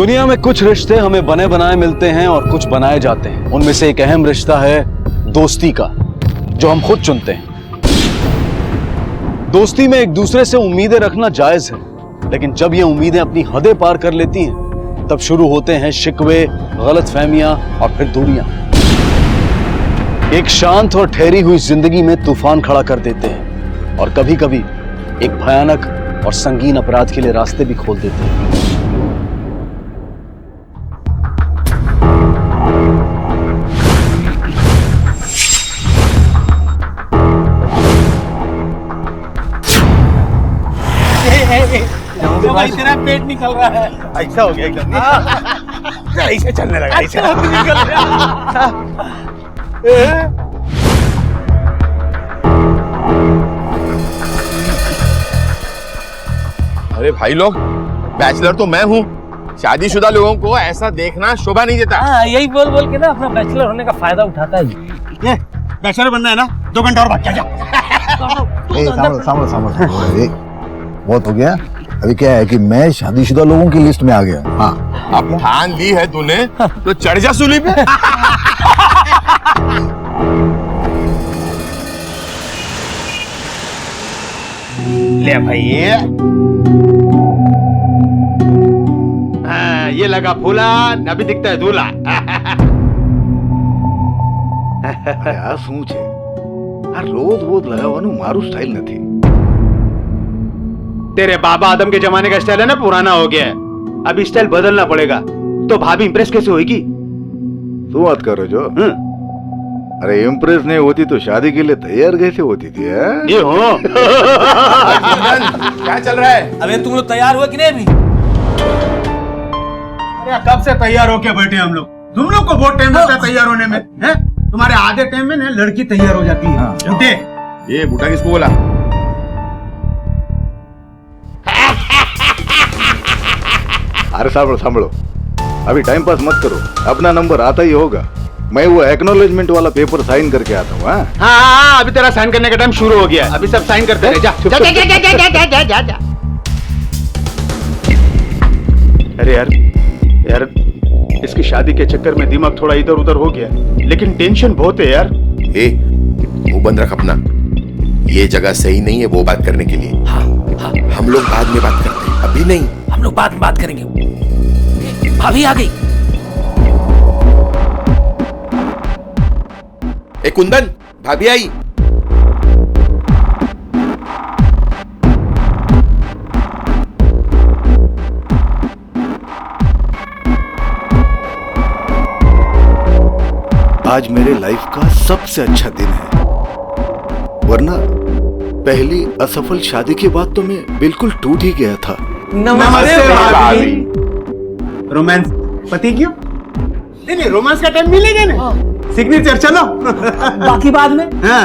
दुनिया में कुछ रिश्ते हमें बने बनाए मिलते हैं और कुछ बनाए जाते हैं। उनमें से एक अहम रिश्ता है दोस्ती का, जो हम खुद चुनते हैं। दोस्ती में एक दूसरे से उम्मीदें रखना जायज है, लेकिन जब ये उम्मीदें अपनी हदें पार कर लेती हैं, तब शुरू होते हैं शिकवे, गलतफहमियां और फिर दूरियां। एक शांत और ठहरी हुई जिंदगी में तूफान खड़ा कर देते हैं और कभी कभी एक भयानक और संगीन अपराध के लिए रास्ते भी खोल देते हैं। भाई तेरा पेट निकल रहा है। ऐसा हो गया एकदम। ऐसे चलने लगा, ऐसे निकल रहा। अरे भाई लोग, बैचलर तो मैं हूँ, शादीशुदा लोगों को ऐसा देखना शोभा नहीं देता। हाँ, यही बोल बोल के ना अपना बैचलर होने का फायदा उठाता है। ये बैचलर बनना है ना, 2 घंटा और भाग जा। सामने बहुत हो गया। अभी क्या है कि मैं शादीशुदा लोगों की लिस्ट में आ गया। हाँ, अब ठान ली है तूने तो चढ़ जा सूली पे। ले भाई ये लगा फूला, अभी दिखता है दूल्हा। અરે આ શું છે? આ રોજ રોજ લગાવવાનું મારું સ્ટાઇલ નથી। तेरे बाबा आदम के जमाने का स्टाइल है ना, पुराना हो गया है। अब स्टाइल बदलना पड़ेगा। तो भाभी इंप्रेस कैसे होगी? શું વાત કરો છો? अरे इम्प्रेस नहीं होती तो शादी के लिए तैयार कैसे होती थी? ये हो। क्या चल रहा है? अबे तुम लोग तैयार हुए कि नहीं अभी? अरे कब से तैयार होके बैठे हम लोग? तुम लोग को बहुत टाइम लगता है तैयार होने में, हैं? तुम्हारे आधे टाइम में ना लड़की तैयार हो जाती है। झूठे। ये बूटा किसको बोला? अरे सामलो सामलो, अभी टाइम पास मत करो, अपना नंबर आता ही होगा। मैं वो एक्नॉलेजमेंट वाला पेपर साइन करके आता हूँ। हाँ, अभी तेरा साइन करने का टाइम शुरू हो गया है। अभी सब साइन करते रहे। जा जा जा जा जा जा जा जा जा। अरे यार इसकी शादी के चक्कर में दिमाग थोड़ा इधर उधर हो गया, लेकिन टेंशन बहुत है यार। मुंह बंद रख अपना। ये जगह सही नहीं है वो बात करने के लिए। हाँ, हम लोग बाद में बात करते हैं, अभी नहीं। हम लोग बाद में बात करेंगे। भाभी आ गई। ए कुंदन, भाभी आई। आज मेरे लाइफ का सबसे अच्छा दिन है, वरना पहली असफल शादी के बाद तो मैं बिल्कुल टूट ही गया था। नमस्ते भाभी। रोमांस पति क्यों? नहीं, रोमांस का टाइम मिलेगा ना। सिग्नेचर चलो। बाकी बाद में। हाँ।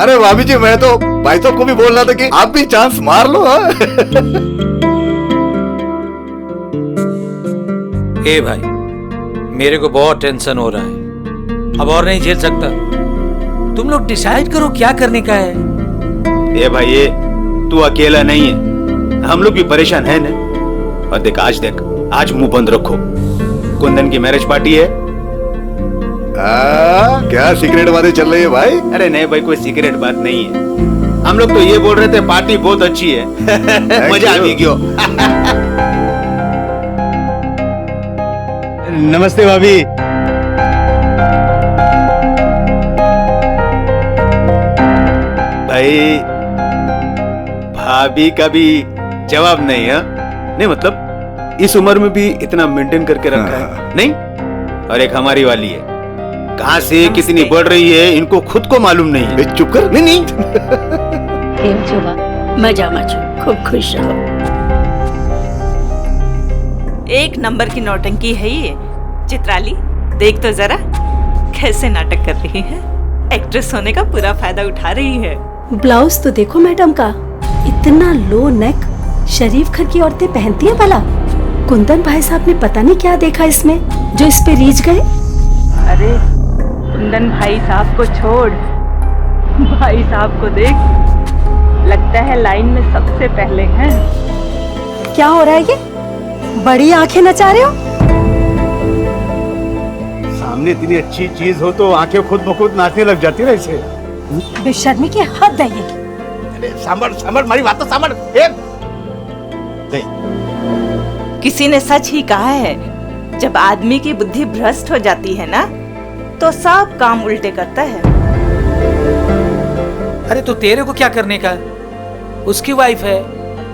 अरे भाभी जी, मैं तो भाई साहब को भी बोल रहा था कि आप भी चांस मार लो। ए भाई, मेरे को बहुत टेंशन हो रहा है, अब और नहीं झेल सकता। तुम लोग डिसाइड करो क्या करने का है। ए भाई, ये तू अकेला नहीं है, हम लोग भी परेशान है ना। और देख, आज मुंह बंद रखो। कुंदन की मैरिज पार्टी है। क्या सीक्रेट बातें चल रही है भाई? अरे नहीं भाई, कोई सीक्रेट बात नहीं है। हम लोग तो ये बोल रहे थे पार्टी बहुत अच्छी है। मजा आ गयो। नमस्ते भाभी। भाई भाभी का भी जवाब नहीं है। नहीं मतलब इस उम्र में भी इतना मेंटेन करके रखा है। नहीं, और एक हमारी वाली है, कहां से कितनी बढ़ रही है इनको खुद को मालूम नहीं है। चुप कर। नहीं કેમ છો બા? મજામાં છું, ખૂબ ખુશ રહો। एक नंबर की नौटंकी है ये। चित्राली देख तो जरा कैसे नाटक कर रही है। एक्ट्रेस होने का पूरा फायदा उठा रही है। ब्लाउज तो देखो मैडम का, इतना लो नेक शरीफ घर की औरतें पहनती हैं भला। कुंदन भाई साहब ने पता नहीं क्या देखा इसमें जो इस पे रीझ गए। अरे कुंदन भाई साहब को छोड़, भाई साहब को देख, लगता है लाइन में सबसे पहले हैं। क्या हो रहा है ये? बड़ी आंखें नचा रहे हो? सामने इतनी अच्छी चीज हो तो आंखें खुद ब खुद नाचने लग जाती है इसे। बेशर्मी की हद है ये। अरे सांबर मारी बात तो सांबर। किसी ने सच ही कहा है, जब आदमी की बुद्धि भ्रष्ट हो जाती है ना तो सब काम उल्टे करता है। अरे तो तेरे को क्या करने का? उसकी वाइफ है,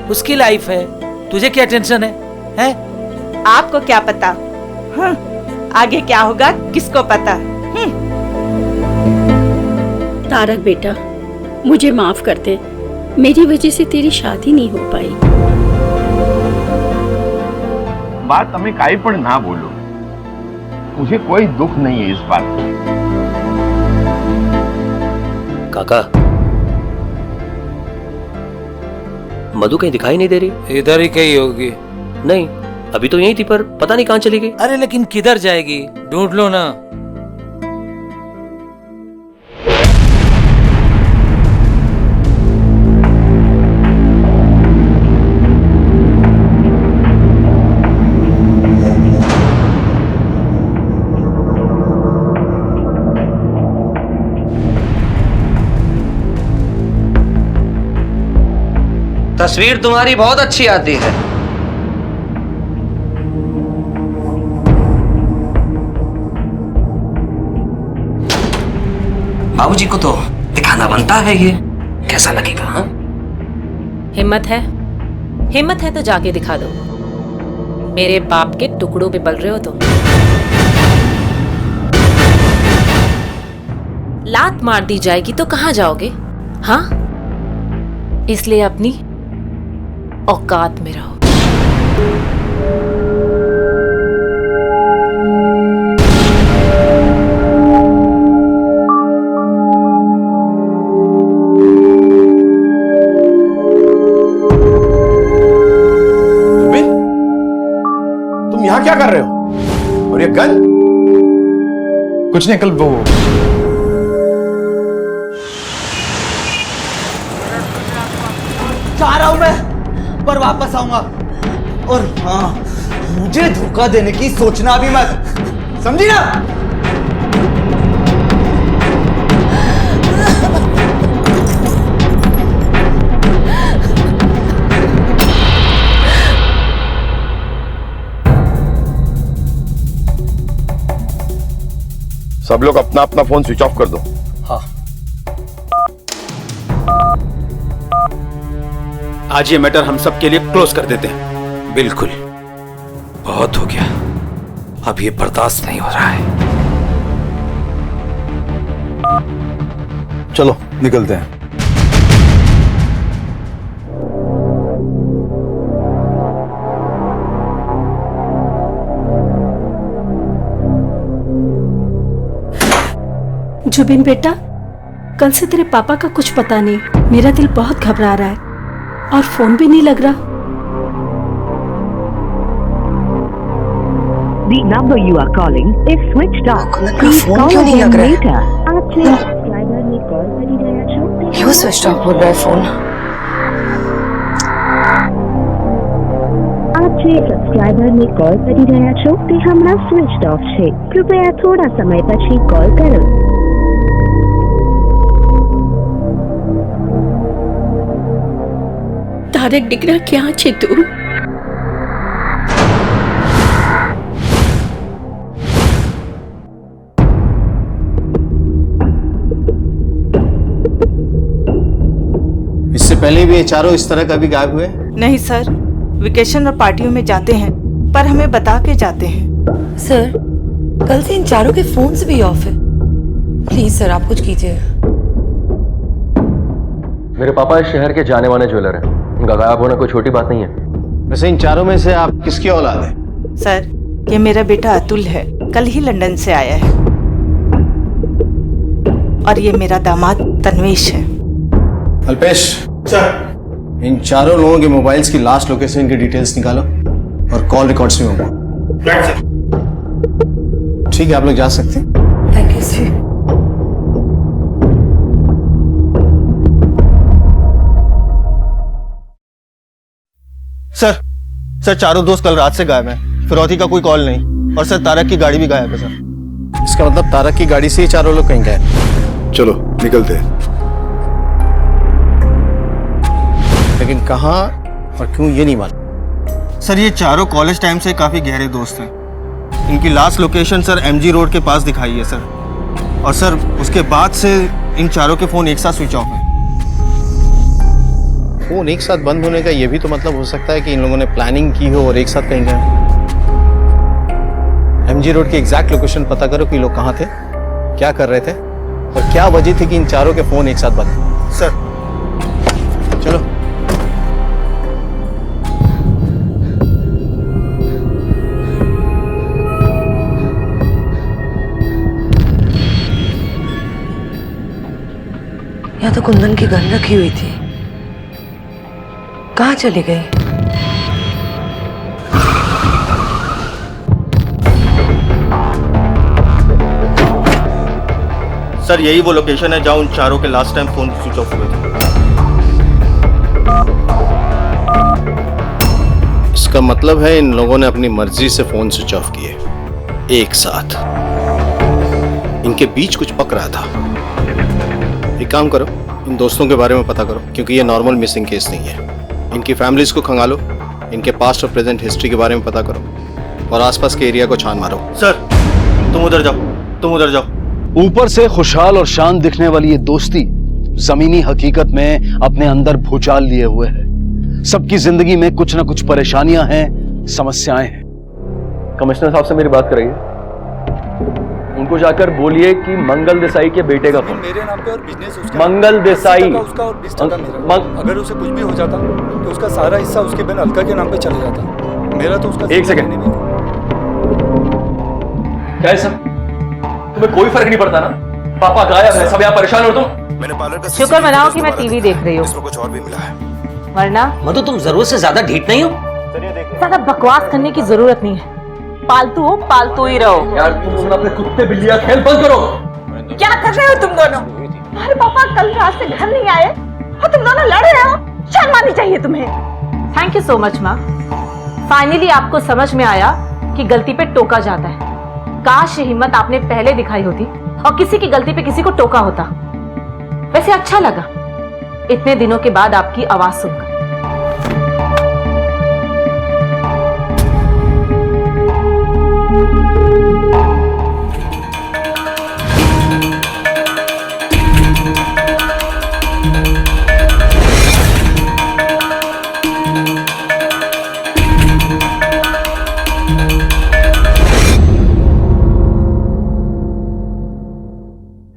उसकी लाइफ है, तुझे क्या टेंशन है? आपको क्या पता? आगे क्या होगा किसको पता? तारक बेटा, मुझे माफ कर दे, मेरी वजह से तेरी शादी नहीं हो पाई। बात हमें काई पर ना बोलो, मुझे कोई दुख नहीं है इस बात का। काका, मधु कहीं दिखाई नहीं दे रही। इधर ही कहीं होगी। नहीं, अभी तो यही थी पर पता नहीं कहाँ चली गई। अरे लेकिन किधर जाएगी? ढूंढ लो ना। तस्वीर तुम्हारी बहुत अच्छी आती है। बाबूजी को तो दिखाना बनता है ये, कैसा लगेगा? हाँ? हिम्मत है तो जाके दिखा दो। मेरे बाप के टुकड़ों पे पल रहे हो तो। लात मार दी जाएगी तो कहां जाओगे? हाँ, इसलिए अपनी औकात में रहो। तुम यहाँ क्या कर रहे हो? और ये गन? कुछ नहीं, कल वो जा रहा हूं मैं, पर वापस आऊंगा। और हाँ, मुझे धोखा देने की सोचना भी मत, समझी ना? सब लोग अपना अपना फोन स्विच ऑफ कर दो। हाँ। आज ये मैटर हम सब के लिए क्लोज कर देते हैं। बिल्कुल, बहुत हो गया, अब ये बर्दाश्त नहीं हो रहा है। चलो निकलते हैं। जुबिन बेटा, कल से तेरे पापा का कुछ पता नहीं। मेरा दिल बहुत घबरा रहा है और फोन भी नहीं लग रहा। The number you are calling is switched off. Please call again later. आपसे सब्सक्राइबर ने कॉल કરી રહ્યા છો। क्यों स्विच ऑफ हो रहा है फोन? આપसे સબસ્ક્રાઇબર ને કોલ કરી રહ્યા છો તે હમણાં સ્વિચ્ડ ઓફ છે। કૃપયા થોડા સમય પછી કોલ કરો। તારક દીકરા, ક્યાં છે તું? इससे पहले भी ये चारों इस तरह कभी गायब हुए? नहीं सर, वेकेशन और पार्टियों में जाते हैं, पर हमें बता के जाते हैं। सर, कल से इन चारों के फोन्स भी ऑफ है। प्लीज सर, आप कुछ कीजिए। मेरे पापा इस शहर के जाने माने ज्वेलर हैं, उनका गायब होना कोई छोटी बात नहीं है। वैसे इन चारों में से आप किसकी औलाद है? सर, ये मेरा बेटा अतुल है, कल ही लंदन से आया है। और ये मेरा दामाद तन्वेश है। अल्पेश सर, इन चारों लोगों के मोबाइल्स की लास्ट लोकेशन की डिटेल्स निकालो और कॉल रिकॉर्ड्स भी मंगवाओ। ठीक है, आप लोग जा सकते हैं। Thank you sir. सर चारों दोस्त कल रात से गायब हैं। फिरौती का कोई कॉल नहीं, और सर तारक की गाड़ी भी गायब है सर। इसका मतलब तारक की गाड़ी से ही चारों लोग कहीं गए। चलो निकलते हैं। लेकिन कहाँ और क्यों ये नहीं मालूम। सर ये चारों कॉलेज टाइम से काफी गहरे दोस्त हैं। इनकी last location sir MG road के पास दिखाई है सर। और सर उसके बाद से इन चारों के फोन एक साथ स्विच ऑफ हैं। फोन एक साथ बंद होने का ये भी तो मतलब हो सकता है कि इन लोगों ने प्लानिंग की हो और एक साथ कहीं गए। MG रोड की एग्जैक्ट लोकेशन पता करो कि लोग कहाँ थे, क्या कर रहे थे और क्या वजह थी कि इन चारों के फोन एक साथ बंद। सर चलो। यहाँ तो कुंदन की गन रखी हुई थी, कहाँ चली गई? सर यही वो लोकेशन है जहाँ उन चारों के last time phone switch off हुए थे। इसका मतलब है इन लोगों ने अपनी मर्जी से फोन स्विच ऑफ किए एक साथ। इनके बीच कुछ पक रहा था। एक काम करो, इन दोस्तों के बारे में पता करो, क्योंकि ये नॉर्मल मिसिंग केस नहीं है। इनकी फैमिलीज को खंगालो, इनके पास्ट और प्रेजेंट हिस्ट्री के बारे में पता करो और आसपास के एरिया को छान मारो। सर तुम उधर जाओ, तुम उधर जाओ। ऊपर से खुशहाल और शांत दिखने वाली ये दोस्ती जमीनी हकीकत में अपने अंदर भूचाल लिए हुए है। सबकी जिंदगी में कुछ ना कुछ परेशानियां हैं, समस्याएं हैं। कमिश्नर साहब से मेरी बात कराइए, उनको जाकर बोलिए कि मंगल देसाई के बेटे का फोन। मेरे नाम पे और बिजनेस उसका, मंगल देसाई उसका और 20% मेरा। अगर उसे कुछ भी हो जाता तो उसका सारा हिस्सा उसके बहन अलका के नाम पे चले जाता। मेरा तो उसका एक सेकंड, क्या है सर? तुम्हें कोई फर्क नहीं पड़ता ना? पापा गायब है, सब यहाँ परेशान हो तुम। मैंने पार्लर का शुक्र मनाओ कि मैं टीवी देख रही हूँ, इसमें कुछ और भी मिला है। वरना मधु तुम जरूरत से ज्यादा ढीठ नहीं हो? ज्यादा बकवास करने की जरूरत नहीं है। पालतू हो, पालतू ही रहो। यार तुम अपने कुत्ते बिल्लियां खेल बंद करो। क्या कर रहे हो तुम दोनों? तुम्हारे पापा कल रात से घर नहीं आए और तुम दोनों लड़ रहे हो। शर्म आनी चाहिए तुम्हें। थैंक यू सो मच माँ। फाइनली आपको समझ में आया कि गलती पे टोका जाता है। काश ये हिम्मत आपने पहले दिखाई होती और किसी की गलती पे किसी को टोका होता। वैसे अच्छा लगा इतने दिनों के बाद आपकी आवाज सुनकर।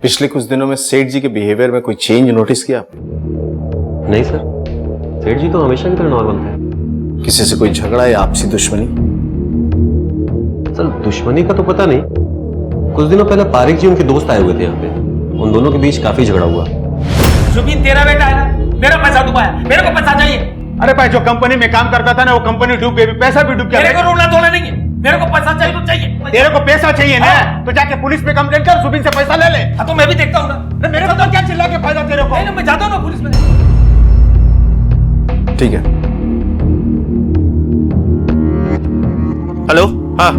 पिछले कुछ दिनों में सेठ जी के बिहेवियर में कोई चेंज नोटिस किया? नहीं सर, सेठ जी तो हमेशा की तरह नॉर्मल थे। किसी से कोई झगड़ा या आपसी दुश्मनी? सर दुश्मनी का तो पता नहीं, कुछ दिनों पहले पारिक जी उनके दोस्त आए हुए थे यहाँ पे, उन दोनों के बीच काफी झगड़ा हुआ। जुबिन तेरा बेटा है ना, मेरा पैसा डुबाया, मेरे को पैसा चाहिए। अरे भाई जो कंपनी में काम करता था ना, वो कंपनी डूब गई, पैसा भी डूब गया। मेरे को रोना धोना नहीं है, मेरे को पैसा चाहिए तो चाहिए। तेरे को पैसा चाहिए ना, तो जाके पुलिस पे कंप्लेंट कर, जुबिन से पैसा ले ले। हाँ तो मैं भी देखता हूँ ना। मेरे को तो क्या चिल्ला के फायदा तेरे को? नहीं, मैं जाता हूँ ना पुलिस में। ठीक है। हेलो, हाँ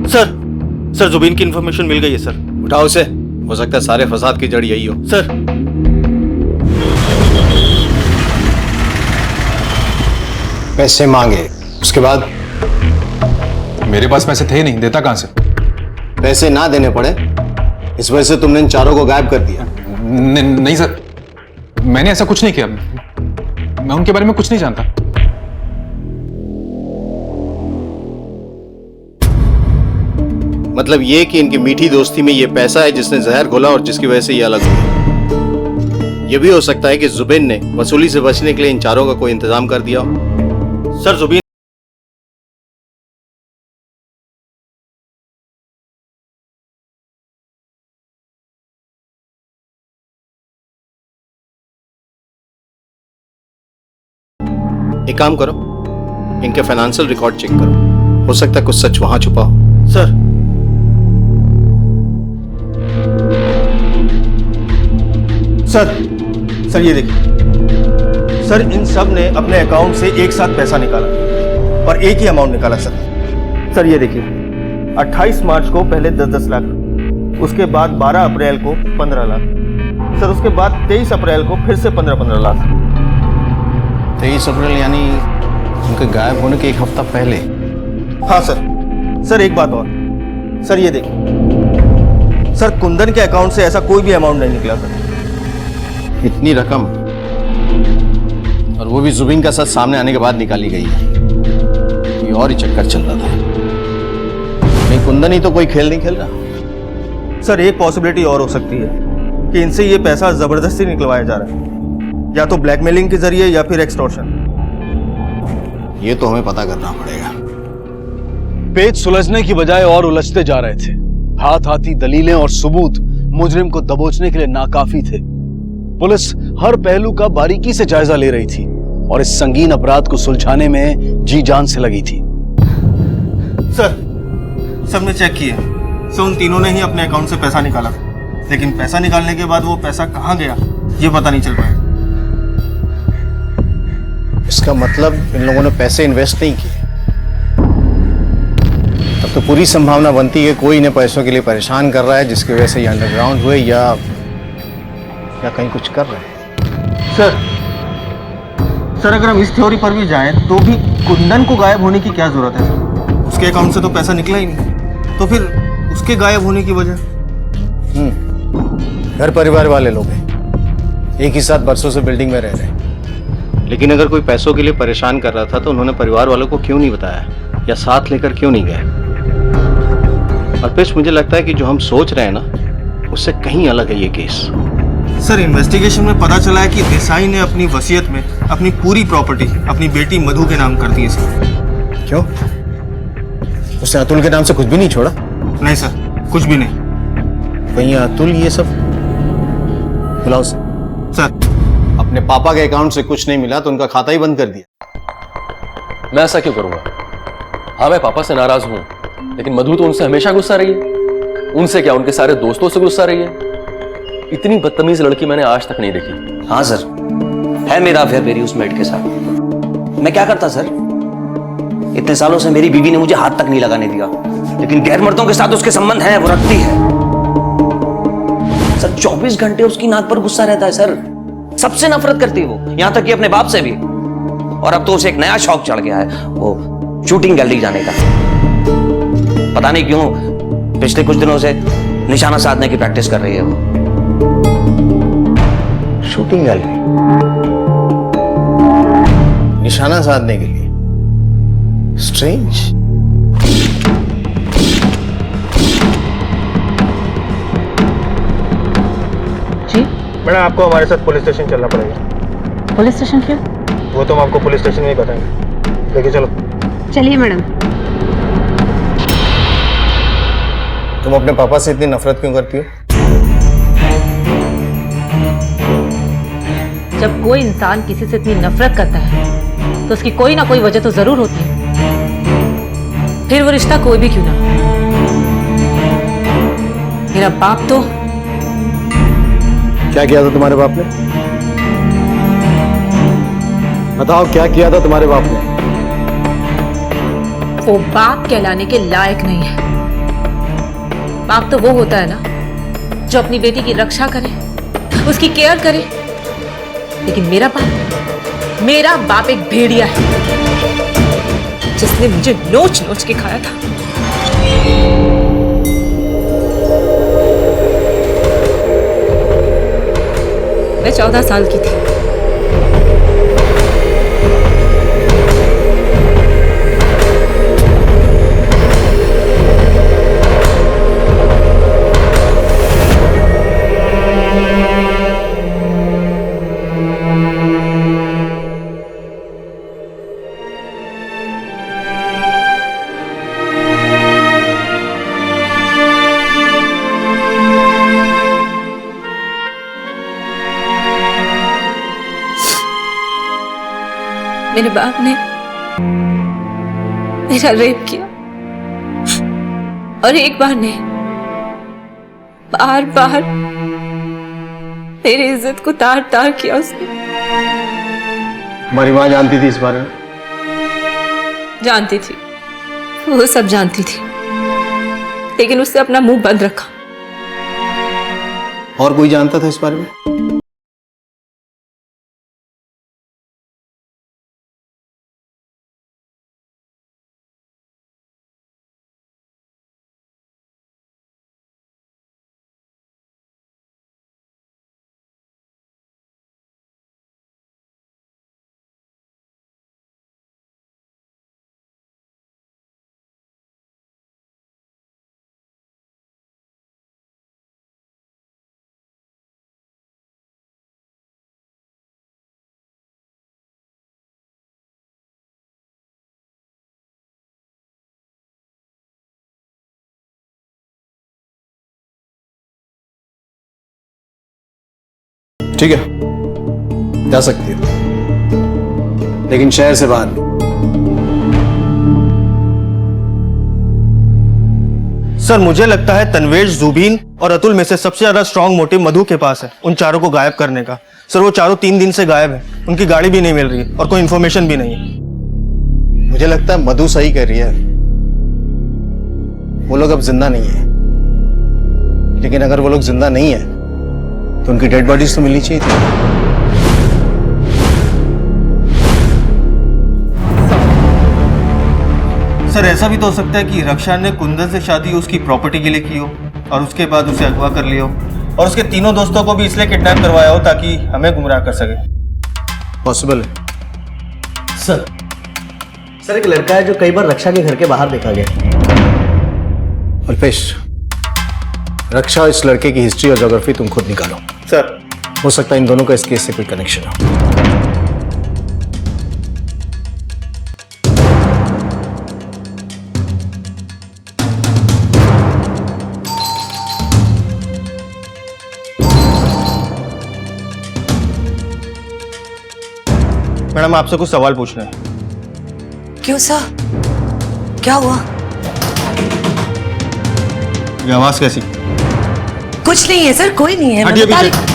सर जुबिन की इंफॉर्मेशन मिल गई है सर। उठाओ उसे, हो सकता है सारे फसाद की जड़ यही हो। सर पैसे मांगे, उसके बाद? मेरे पास पैसे थे नहीं, देता कहां से? पैसे ना देने पड़े इस वजह से तुमने इन चारों को गायब कर दिया? नहीं सर, मैंने ऐसा कुछ नहीं किया। मैं उनके बारे में कुछ नहीं जानता। मतलब ये कि इनकी मीठी दोस्ती में ये पैसा है जिसने जहर घोला और जिसकी वजह से ये अलग हुए। ये भी हो सकता है कि जुबिन ने वसूली से बचने के लिए इन चारों का कोई इंतजाम कर दिया हो। सर जुबिन एक काम करो, इनके फाइनेंशियल रिकॉर्ड चेक करो, हो सकता है कुछ सच वहां छुपा हो। सर सर ये देखिए सर, इन सब ने अपने अकाउंट से एक साथ पैसा निकाला और एक ही अमाउंट निकाला सर ये देखिए 28 मार्च को पहले 10-10 लाख, उसके बाद 12 अप्रैल को 15 लाख सर, उसके बाद 23 अप्रैल को फिर से 15-15 लाख। 23 अप्रैल यानी उनके गायब होने के एक हफ्ता पहले? हाँ सर एक बात और सर, ये देखिए सर, कुंदन के अकाउंट से ऐसा कोई भी अमाउंट नहीं निकला सर। इतनी रकम, और वो भी जुबिन का सच सामने आने के बाद निकाली गई है। ये और ही चक्कर चल रहा था, नहीं कुंदन ही तो कोई खेल नहीं खेल रहा। सर एक पॉसिबिलिटी और हो सकती है कि इनसे ये पैसा जबरदस्ती निकलवाया जा रहा है, या तो ब्लैकमेलिंग के जरिए या फिर एक्सटॉर्शन। ये तो हमें पता करना पड़ेगा। पेच सुलझने की बजाय और उलझते जा रहे थे। हाथ हाथी दलीलें और सबूत मुजरिम को दबोचने के लिए नाकाफी थे। पुलिस हर पहलू का बारीकी से जायजा ले रही थी और इस संगीन अपराध को सुलझाने में जी जान से लगी थी। सर सबने चेक किया, सो उन तीनों ने ही अपने अकाउंट से पैसा निकाला, लेकिन पैसा निकालने के बाद वो पैसा कहां गया ये पता नहीं चल पाया। इसका मतलब इन लोगों ने पैसे इन्वेस्ट नहीं किए। तब तो पूरी संभावना बनती है कोई इन्हें पैसों के लिए परेशान कर रहा है, जिसकी वजह से ये अंडरग्राउंड हुए या कहीं कुछ कर रहे हैं। सर अगर हम इस थ्योरी पर भी जाएं तो भी कुंदन को गायब होने की क्या जरूरत है सर? उसके अकाउंट से तो पैसा निकला ही नहीं, तो फिर उसके गायब होने की वजह? घर परिवार वाले लोग हैं, एक ही साथ बरसों से बिल्डिंग में रह रहे हैं। लेकिन अगर कोई पैसों के लिए परेशान कर रहा था तो उन्होंने परिवार वालों को क्यों नहीं बताया या साथ लेकर क्यों नहीं गए? और फिर मुझे लगता है कि जो हम सोच रहे हैं ना, उससे कहीं अलग है ये केस। सर इन्वेस्टिगेशन में पता चला है कि देसाई ने अपनी वसीयत में अपनी पूरी प्रॉपर्टी अपनी बेटी मधु के नाम कर दी है सर। क्यों? उसने अतुल के नाम से कुछ भी नहीं छोड़ा? नहीं सर, कुछ भी नहीं। कहीं अतुल ये सब? बुलाओ सर। अपने पापा के अकाउंट से कुछ नहीं मिला तो उनका खाता ही बंद कर दिया। मैं ऐसा क्यों करूंगा? हाँ मैं पापा से नाराज हूं, लेकिन मधु तो उनसे हमेशा गुस्सा रही है। उनसे क्या, उनके सारे दोस्तों से गुस्सा रही है। इतनी बदतमीज लड़की मैंने आज तक नहीं देखी। हाँ सर, है मेरा अफेयर मेरी उस मेड के साथ। मैं क्या करता सर? इतने सालों से मेरी बीवी ने मुझे हाथ तक नहीं लगाने दिया, लेकिन गैर मर्दों के साथ उसके संबंध हैं, वो रखती है। सर 24 घंटे उसकी नाक पर गुस्सा रहता है सर। सबसे नफरत करती है वो, यहां तक कि अपने बाप से भी। और अब तो उसे एक नया शौक चढ़ गया है, वो शूटिंग गैलरी जाने का। पता नहीं क्यों पिछले कुछ दिनों से निशाना साधने की प्रैक्टिस कर रही है वो। Shooting gallery? निशाना साधने के लिए? स्ट्रेंज। जी मैडम, आपको हमारे साथ पुलिस स्टेशन चलना पड़ेगा। पुलिस स्टेशन क्यों? वो तो हम आपको पुलिस स्टेशन में ही बताएंगे। लेके चलो। चलिए मैडम। तुम अपने पापा से इतनी नफरत क्यों करती हो? जब कोई इंसान किसी से इतनी नफरत करता है तो उसकी कोई ना कोई वजह तो जरूर होती है, फिर वो रिश्ता कोई भी क्यों ना। मेरा बाप तो क्या किया था तुम्हारे बाप ने? बताओ क्या किया था तुम्हारे बाप ने? वो बाप कहलाने के लायक नहीं है। बाप तो वो होता है ना जो अपनी बेटी की रक्षा करे, उसकी केयर करे। लेकिन मेरा बाप एक भेड़िया है जिसने मुझे नोच नोच के खाया था। मैं 14 साल की थी। मेरे बाप ने मेरा रेप किया और एक बार नहीं, बार बार मेरी इज्जत को तार तार किया उसने। हमारी माँ जानती थी इस बारे में? जानती थी, वो सब जानती थी, लेकिन उसने अपना मुंह बंद रखा। और कोई जानता था इस बारे में? ठीक है, जा सकती हो, लेकिन शहर से बाहर नहीं। सर मुझे लगता है तन्वेश, जुबीन और अतुल में से सबसे ज्यादा स्ट्रांग मोटिव मधु के पास है उन चारों को गायब करने का। सर वो चारों 3 दिन से गायब है, उनकी गाड़ी भी नहीं मिल रही और कोई इन्फॉर्मेशन भी नहीं है। मुझे लगता है मधु सही कह रही है, वो लोग अब जिंदा नहीं है। लेकिन अगर वो लोग जिंदा नहीं है तो उनकी डेड बॉडीज तो मिलनी चाहिए थी। सर ऐसा भी तो हो सकता है कि रक्षा ने कुंदन से शादी उसकी प्रॉपर्टी के लिए की हो और उसके बाद उसे अगवा कर लिया हो और उसके तीनों दोस्तों को भी इसलिए किडनैप करवाया हो ताकि हमें गुमराह कर सके। पॉसिबल है। सर एक लड़का है जो कई बार रक्षा के घर के बाहर देखा गया। अल्पेश, रक्षा और इस लड़के की हिस्ट्री और ज्योग्राफी तुम खुद निकालो। सर हो सकता है इन दोनों का इस केस से कोई कनेक्शन हो। मैडम आपसे कुछ सवाल पूछना है। क्यों सर, क्या हुआ? ये आवाज कैसी? कुछ नहीं है सर, कोई नहीं है। हटिए पीछे।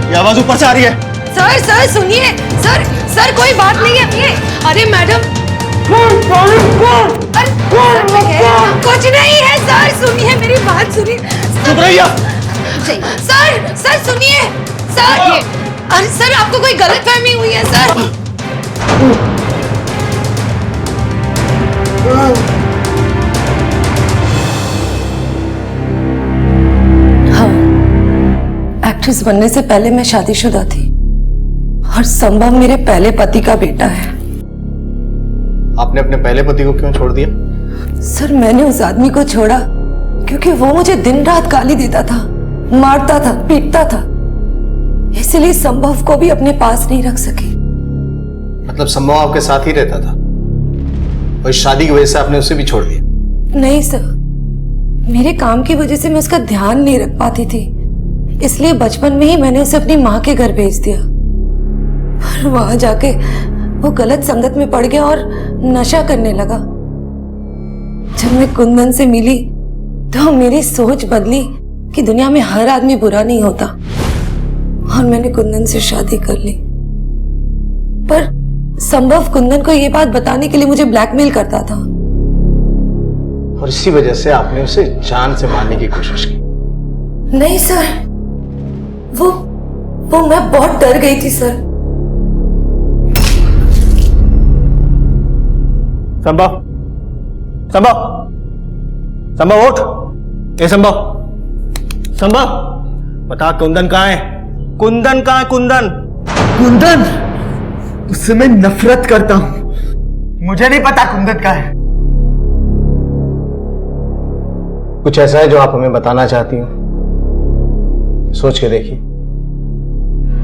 ये आवाज ऊपर से आ रही है। सर सर सुनिए, सर सर कोई बात नहीं है। ये अरे मैडम, कुछ नहीं है सर, सुनिए मेरी बात सुनिए। चुप रहिए। सर सर सुनिए सर, अरे सर आपको कोई गलतफहमी हुई है सर। एक्ट्रेस बनने से पहले मैं शादीशुदा थी और संभव मेरे पहले पति का बेटा है। आपने अपने पहले पति को क्यों छोड़ दिया? सर मैंने उस आदमी को छोड़ा क्योंकि वो मुझे दिन रात गाली देता था, मारता था, पीटता था, इसलिए संभव को भी अपने पास नहीं रख सकी। मतलब संभव आपके साथ ही रहता था और इस शादी की वजह से आपने उसे भी छोड़ दिया? नहीं सर, मेरे काम की वजह से मैं उसका ध्यान नहीं रख पाती थी, इसलिए बचपन में ही मैंने उसे अपनी माँ के घर भेज दिया और वहां जाके वो गलत संगत में पड़ गया और नशा करने लगा। जब मैं कुंदन से मिली तो मेरी सोच बदली कि दुनिया में हर आदमी बुरा नहीं होता और मैंने कुंदन से शादी कर ली। पर संभव कुंदन को ये बात बताने के लिए मुझे ब्लैकमेल करता था और इसी वजह से आपने उसे जान से मारने की कोशिश की? नहीं सर, वो मैं बहुत डर गई थी सर। संभव, संभव, संभव उठ। ये संभव, संभव बता कुंदन कहाँ है? कुंदन कहाँ है? कुंदन, कुंदन, उससे मैं नफरत करता हूं। मुझे नहीं पता कुंदन कहाँ है। कुछ ऐसा है जो आप हमें बताना चाहती हो? सोच के देखिए,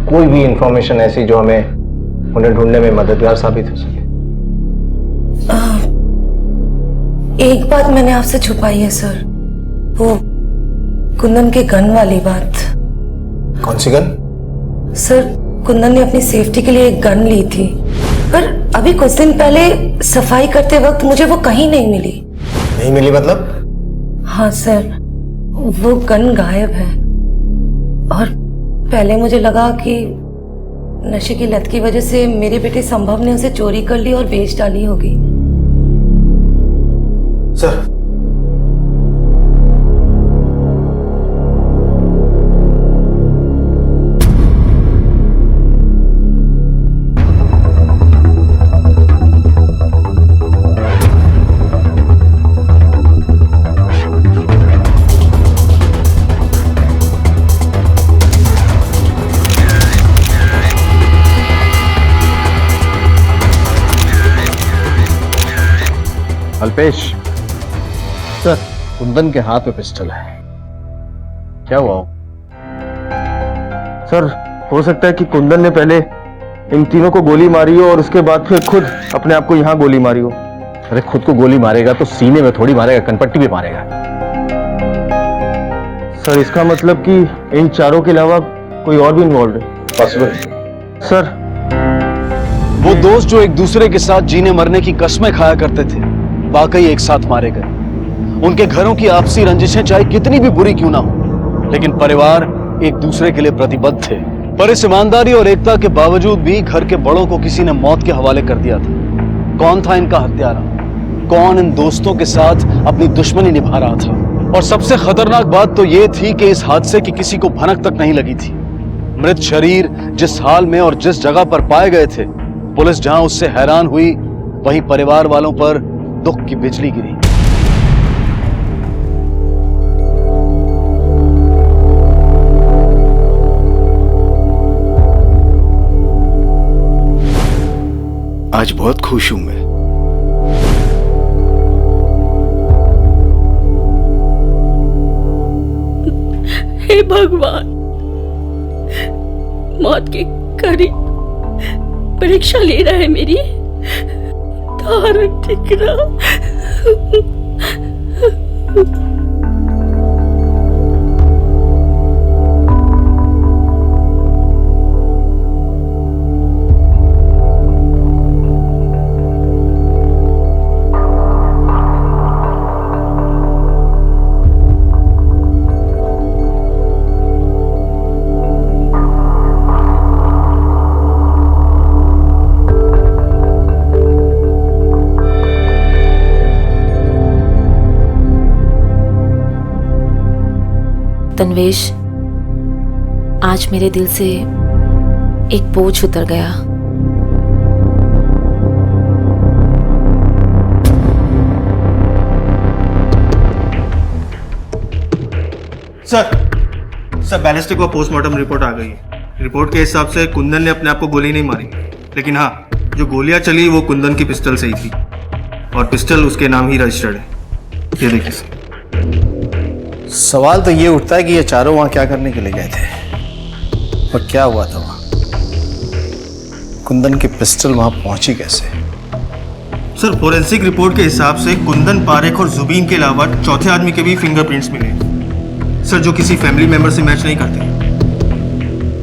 कोई भी इंफॉर्मेशन ऐसी जो हमें उन्हें ढूंढने में मददगार साबित हो सके। एक बात मैंने आपसे छुपाई है सर, वो कुंदन के गन वाली बात। कौन सी गन? सर कुंदन ने अपनी सेफ्टी के लिए एक गन ली थी, पर अभी कुछ दिन पहले सफाई करते वक्त मुझे वो कहीं नहीं मिली। नहीं मिली मतलब? हाँ सर, वो गन गायब है। और पहले मुझे लगा कि नशे की लत की वजह से मेरे बेटे संभव ने उसे चोरी कर ली और बेच डाली होगी। सर, अल्पेश, सर, कुंदन के हाथ में पिस्टल है, क्या हुआ? सर, हो सकता है कि कुंदन ने पहले इन तीनों को गोली मारी हो और उसके बाद फिर खुद अपने आप को यहाँ गोली मारी हो। अरे खुद को गोली मारेगा तो सीने में थोड़ी मारेगा, कनपट्टी भी मारेगा। सर, इसका मतलब कि इन चारों के अलावा कोई और भी इन्वॉल्व है? पॉसिबल। सर, वो दोस्त जो एक दूसरे के साथ जीने मरने की कस्में खाया करते थे, वाकई एक साथ मारे गए। उनके घरों की आपसी रंजिशें चाहे कितनी भी बुरी क्यों ना हो, लेकिन परिवार एक दूसरे के लिए प्रतिबद्ध थे। पर इस ईमानदारी और एकता के बावजूद भी घर के बड़ों को किसी ने मौत के हवाले कर दिया था। कौन था इनका हत्यारा? कौन इन दोस्तों के साथ अपनी दुश्मनी निभा रहा था? और सबसे खतरनाक बात तो यह थी कि इस हादसे की किसी को भनक तक नहीं लगी थी। मृत शरीर जिस हाल में और जिस जगह पर पाए गए थे, पुलिस जहां उससे हैरान हुई, वहीं परिवार वालों पर दुख की बिजली गिरी। आज बहुत खुश हूं मैं। हे भगवान, मौत के करीब परीक्षा ले रहा है मेरी। धारण ठीक रहा। तन्वेश, आज मेरे दिल से एक बोझ उतर गया। सर, बैलिस्टिक और पोस्टमार्टम रिपोर्ट आ गई है। रिपोर्ट के हिसाब से कुंदन ने अपने आप को गोली नहीं मारी, लेकिन हाँ, जो गोलियां चली वो कुंदन की पिस्टल से ही थी और पिस्टल उसके नाम ही रजिस्टर्ड है। ये देखिए सर। सवाल तो ये उठता है कि ये चारों वहां क्या करने के लिए गए थे और क्या हुआ था वहां? कुंदन की पिस्टल वहां पहुंची कैसे? सर, फोरेंसिक रिपोर्ट के हिसाब से कुंदन, पारेख और जुबीन के अलावा चौथे आदमी के भी फिंगरप्रिंट्स मिले सर, जो किसी फैमिली मेंबर से मैच नहीं करते।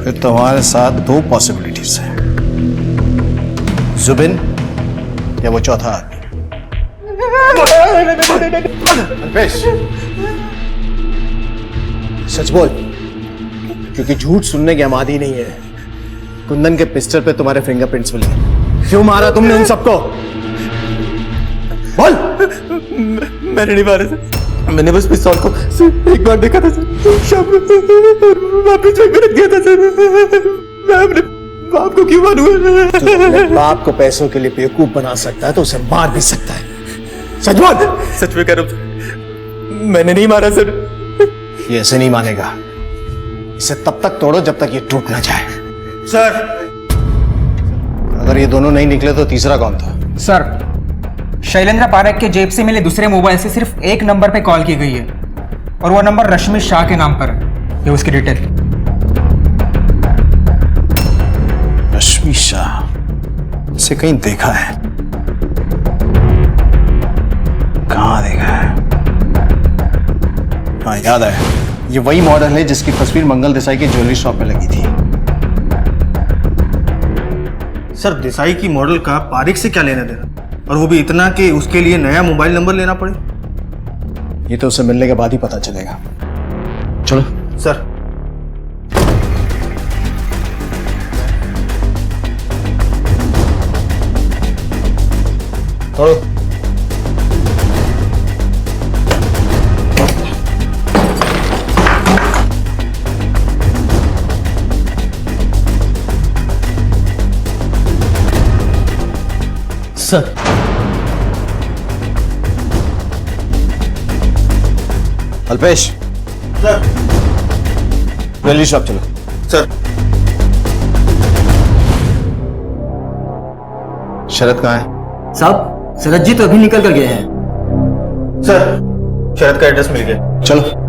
फिर तो हमारे साथ दो पॉसिबिलिटीज हैं, जुबिन या वो चौथा आदमी। अल्पेश, सच बोल, क्योंकि झूठ सुनने के हम आदी नहीं है। कुंदन के पिस्टल पे तुम्हारे फिंगरप्रिंट्स मिले, क्यों मारा तुमने उन सबको? बोल। मैंने नहीं मारा सर, मैंने बस पिस्तौल को एक बार देखा था सर, शाम में वापस रख दिया था सर। मैं अपने बाप को क्यों मारूंगा? अपने बाप को पैसों के लिए बेवकूफ बना सकता है तो उसे मार भी सकता है। सच बोल। सच में कह रहा हूं सर, मैंने नहीं मारा सर। ये ऐसे नहीं मानेगा, इसे तब तक तोड़ो जब तक ये टूट ना जाए। सर, अगर ये दोनों नहीं निकले तो तीसरा कौन था? सर, शैलेंद्र पारेख के जेब से मिले दूसरे मोबाइल से सिर्फ एक नंबर पे कॉल की गई है और वो नंबर रश्मि शाह के नाम पर है। ये उसकी डिटेल। रश्मि शाह, इसे कहीं देखा है? कहाँ देखा है? हाँ, याद आया, ये वही मॉडल है जिसकी तस्वीर मंगल देसाई की ज्वेलरी शॉप में लगी थी। सर देसाई की मॉडल का पारिक से क्या लेना देना, और वो भी इतना कि उसके लिए नया मोबाइल नंबर लेना पड़े। ये तो उसे मिलने के बाद ही पता चलेगा। चलो सर। थोड़ो sir, Alpesh sir. Jewellery shop चलो। सर। शरद कहाँ है? साहब शरद जी तो अभी निकल कर गए हैं। सर शरद का एड्रेस मिल गया। चलो।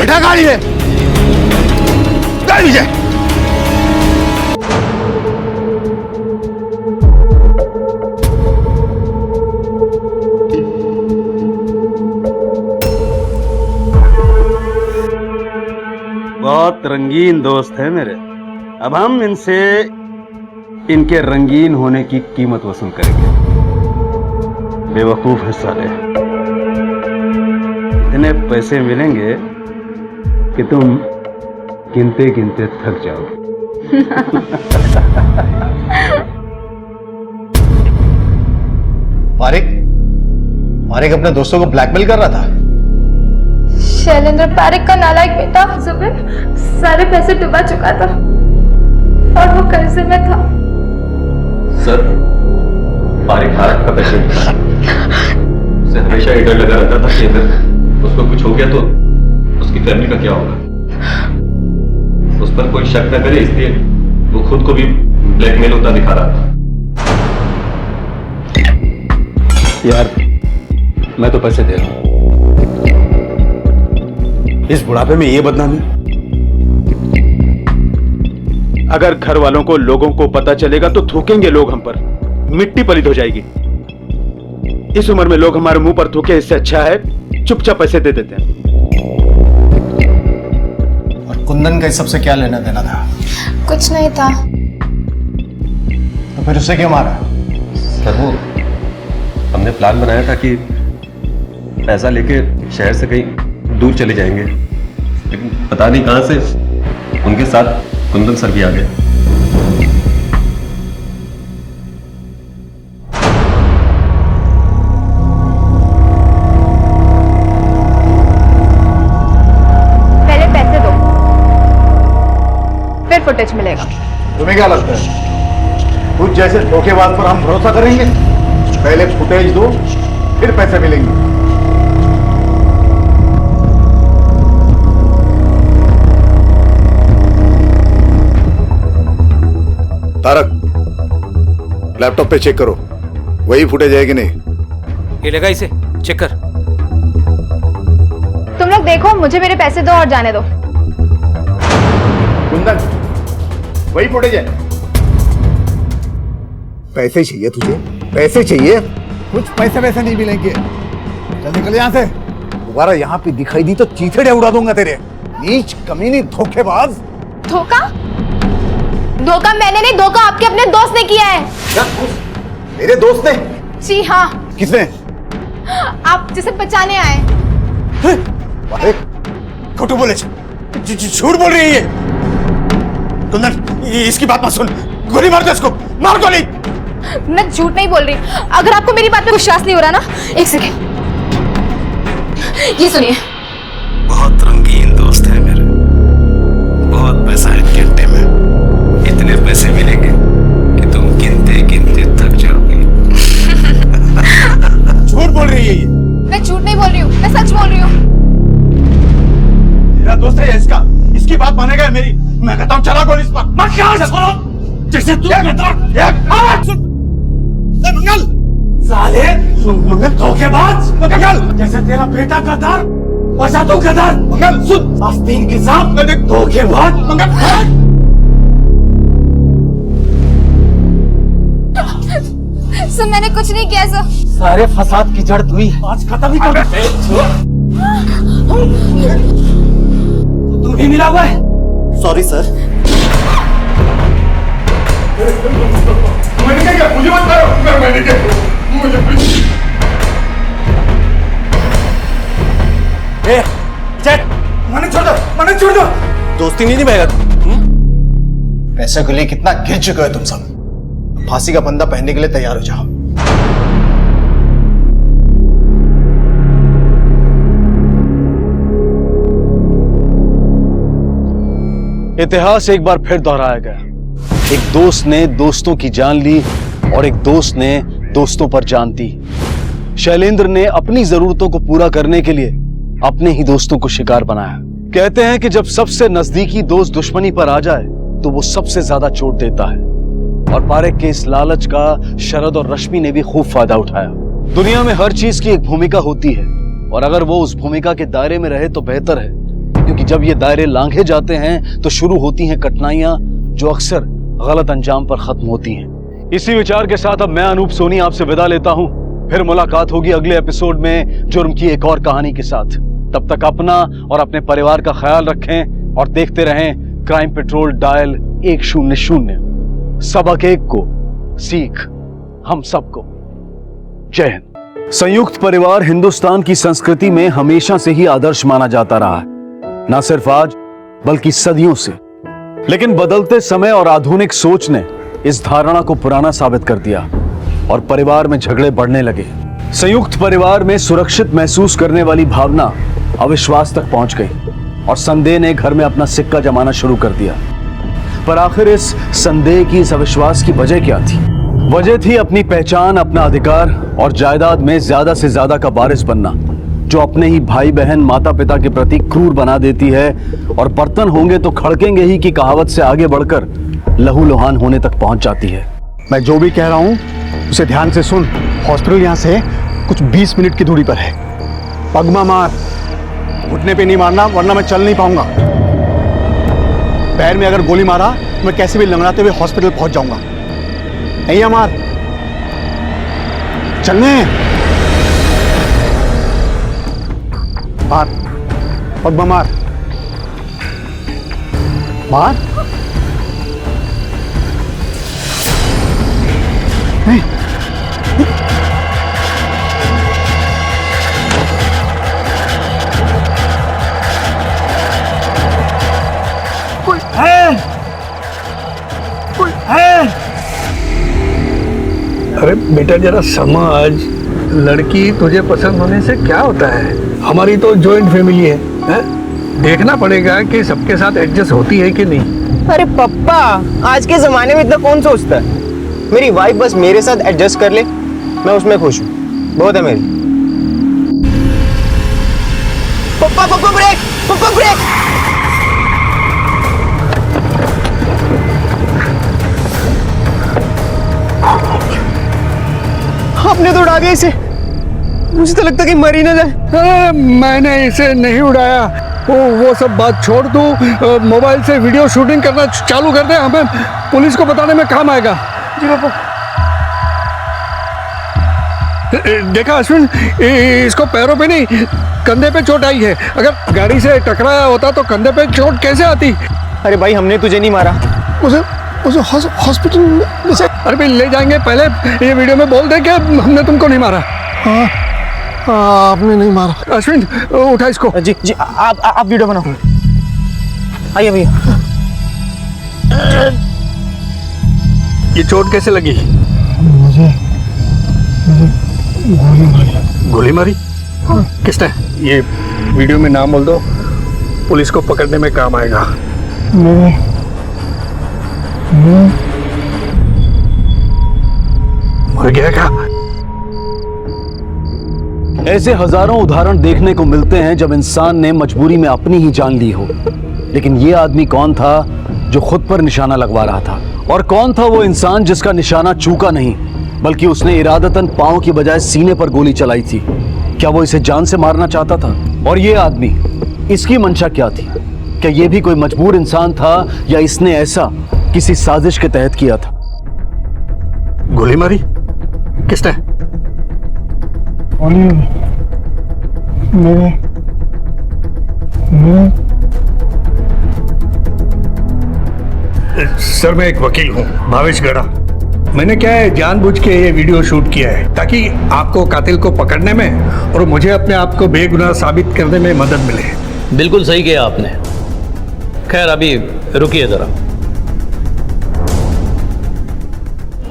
क्या गाड़ी है? गाड़ी है। बहुत रंगीन दोस्त है मेरे। अब हम इनसे इनके रंगीन होने की कीमत वसूल करेंगे। बेवकूफ है साले। इतने पैसे मिलेंगे कि तुम गिनते गिनते थक जाओगे। पारिक अपने दोस्तों को ब्लैकमेल कर रहा था। शैलेंद्र पारिक का नालायक बेटा जुबिन सारे पैसे डुबा चुका था और वो कर्जे में था। सर, पारिक भारत का पेशेंट था। उसे हमेशा ये डर लगा रहता था कि अगर उसको कुछ हो गया तो उसकी फैमिली का क्या होगा। उस पर कोई शक न करे इसलिए वो खुद को भी ब्लैकमेल होता दिखा रहा था। यार मैं तो पैसे दे रहा हूं। इस बुढ़ापे में ये बदनामी। अगर घर वालों को, लोगों को पता चलेगा तो थूकेंगे लोग हम पर, मिट्टी पलित हो जाएगी। इस उम्र में लोग हमारे मुंह पर थूके, इससे अच्छा है चुपचाप पैसे दे देते हैं। और कुंदन का इस सबसे क्या लेना देना था? कुछ नहीं था। तो फिर उसे क्यों मारा? सर वो हमने प्लान बनाया था कि पैसा लेके शहर से कहीं दूर चले जाएंगे, लेकिन पता नहीं कहां से उनके साथ कुंदन सर भी आ गए। पहले पैसे दो, फिर फुटेज मिलेगा। तुम्हें क्या लगता है कुछ जैसे धोखेबाज पर हम भरोसा करेंगे? पहले फुटेज दो, फिर पैसे मिलेंगे। तारक, लैपटॉप पे चेक करो, वही फुटेज है कि नहीं। ये लगा इसे, चेक कर। तुम लोग देखो, मुझे मेरे पैसे दो और जाने दो। कुंदन, वही फुटेज है। पैसे चाहिए तुझे? पैसे चाहिए? कुछ पैसे वैसे नहीं मिलेंगे। चल निकल यहाँ से। दोबारा यहाँ पे दिखाई दी तो चीथड़े उड़ा दूंगा तेरे। नीच, कमीनी, धोखेबाज। धोखा? धोखा मैंने नहीं, धोखा आपके अपने दोस्त ने किया है। क्या? मेरे दोस्त ने? जी हाँ। किसने? आप जिसे बचाने आए। अरे खोटू बोले, झूठ बोल रही है ये। कुंदन, इसकी बात मत सुन, गोली मार दे इसको, मार गोली। मैं झूठ नहीं बोल रही। अगर आपको मेरी बात पे विश्वास नहीं हो रहा ना, एक सेकेंड, ये सुनिए। बहुत रंगीन दोस्त है मेरे, बहुत पैसा है गिनते में। इतने पैसे मिलेंगे कि तुम गिनते गिनते थक जाओगे। झूठ बोल रही है ये। मैं झूठ नहीं बोल रही हूँ, मैं सच बोल रही हूँ। मेरा दोस्त है इसका, इसकी बात मानेगा मेरी। मैं कहता हूँ चला गोली इस पर। मत यहाँ से सुनो, जैसे तू मंगल साले, मंगल धोखेबाज, मंगल जैसे तेरा बेटा गद्दार, बचा दो गदर। मंगल सुन, आस्तीन के साथ धोखेबाज। मंगल सर मैंने कुछ नहीं किया सर। सारे फसाद की जड़ हुई आज खत्म ही कर। तू भी मिला हुआ है। Sorry sir. मैंने क्या, मुझे मत करो। मैंने क्या, मुझे मने छोड़ दो, मने छोड़ दो। दोस्ती नहीं निभाएगा। पैसे के लिए कितना गिर चुके हो तुम सब। फांसी का बंदा पहनने के लिए तैयार हो जाओ। इतिहास एक बार फिर दोहराया गया। एक दोस्त ने दोस्तों की जान ली और एक दोस्त ने दोस्तों पर जान दी। शैलेंद्र ने अपनी जरूरतों को पूरा करने के लिए अपने ही दोस्तों को शिकार बनाया। कहते हैं कि जब सबसे नजदीकी दोस्त दुश्मनी पर आ जाए तो वो सबसे ज्यादा चोट देता है, और पारेख के इस लालच का शरद और रश्मि ने भी खूब फायदा उठाया। दुनिया में हर चीज की एक भूमिका होती है, और अगर वो उस भूमिका के दायरे में रहे तो बेहतर है, क्योंकि जब ये दायरे लांघे जाते हैं तो शुरू होती हैं कठिनाइयां जो अक्सर गलत अंजाम पर खत्म होती हैं। इसी विचार के साथ अब मैं अनूप सोनी आपसे विदा लेता हूं। फिर मुलाकात होगी अगले एपिसोड में जुर्म की एक और कहानी के साथ। तब तक अपना और अपने परिवार का ख्याल रखें और देखते रहें क्राइम पेट्रोल डायल 100। सबक एक को सीख हम सबको। जय हिंद। संयुक्त परिवार हिंदुस्तान की संस्कृति में हमेशा से ही आदर्श माना जाता रहा है, ना सिर्फ आज बल्कि सदियों से। लेकिन बदलते समय और आधुनिक सोच ने इस धारणा को पुराना साबित कर दिया और परिवार में झगड़े बढ़ने लगे। संयुक्त परिवार में सुरक्षित महसूस करने वाली भावना अविश्वास तक पहुंच गई और संदेह ने घर में अपना सिक्का जमाना शुरू कर दिया। पर आखिर इस संदेह की, इस अविश्वास की वजह क्या थी? वजह थी अपनी पहचान, अपना अधिकार और जायदाद में ज्यादा से ज्यादा का वारिस बनना, जो अपने ही भाई बहन माता पिता के प्रति क्रूर बना देती है और बर्तन होंगे तो खड़केंगे ही की कहावत से आगे बढ़कर लहूलुहान होने तक पहुंच जाती है। मैं जो भी कह रहा हूं उसे ध्यान से सुन। हॉस्पिटल यहां से कुछ 20 मिनट की दूरी पर है। पगमा मार, घुटने पे नहीं मारना वरना मैं चल नहीं पाऊंगा। पैर में अगर गोली मारा तो मैं कैसे भी लंगड़ाते हुए हॉस्पिटल पहुंच जाऊंगा। नहीं मार, चलने मार, पगमा मार, मार। नहीं कोई है, कोई है। अरे बेटा जरा समझ, लड़की तुझे पसंद होने से क्या होता है? हमारी तो जॉइंट फैमिली है? देखना पड़ेगा कि सबके साथ एडजस्ट होती है कि नहीं। अरे पप्पा, आज के जमाने में इतना कौन सोचता है? मेरी वाइफ बस मेरे साथ एडजस्ट कर ले, मैं उसमें खुश हूँ, बहुत है मेरी। पप्पा पप्पा ब्रेक, पप्पा ब्रेक। आपने तो उड़ा दिया इसे, मुझे तो लगता कि मर ही ना जाए। मैंने इसे नहीं उड़ाया। वो सब बात छोड़ दो, मोबाइल से वीडियो शूटिंग करना चालू कर दे, हमें पुलिस को बताने में काम आएगा। जी पापा। देखा अश्विन, इसको पैरों पे नहीं कंधे पे चोट आई है। अगर गाड़ी से टकराया होता तो कंधे पे चोट कैसे आती? अरे भाई हमने तुझे नहीं मारा। उसे हॉस्पिटल में से अरे भाई ले जाएंगे। पहले ये वीडियो में बोल दे कि हमने तुमको नहीं मारा। हाँ आपने नहीं मारा। अश्विन उठा इसको। जी जी आप वीडियो बनाओ। आइए भैया। ये चोट कैसे लगी? मुझे गोली मारी। गोली मारी? किसने? ये वीडियो में नाम बोल दो, पुलिस को पकड़ने में काम आएगा। मर गया क्या? ऐसे हजारों उदाहरण देखने को मिलते हैं जब इंसान ने मजबूरी में अपनी ही जान ली हो। लेकिन ये आदमी कौन था जो खुद पर निशाना लगवा रहा था? और कौन था वो इंसान जिसका निशाना चूका नहीं, बल्कि उसने इरादतन पांव की बजाय सीने पर गोली चलाई थी? क्या वो इसे जान से मारना चाहता था? और ये आदमी, इसकी मंशा क्या थी? क्या ये भी कोई मजबूर इंसान था या इसने ऐसा किसी साजिश के तहत किया था? गोली मारी किसने? सर मैं एक वकील हूँ, भावेश गड़ा। मैंने क्या है जानबूझ के ये वीडियो शूट किया है ताकि आपको कातिल को पकड़ने में और मुझे अपने आप को बेगुनाह साबित करने में मदद मिले। बिल्कुल सही किया आपने। खैर अभी रुकिए जरा,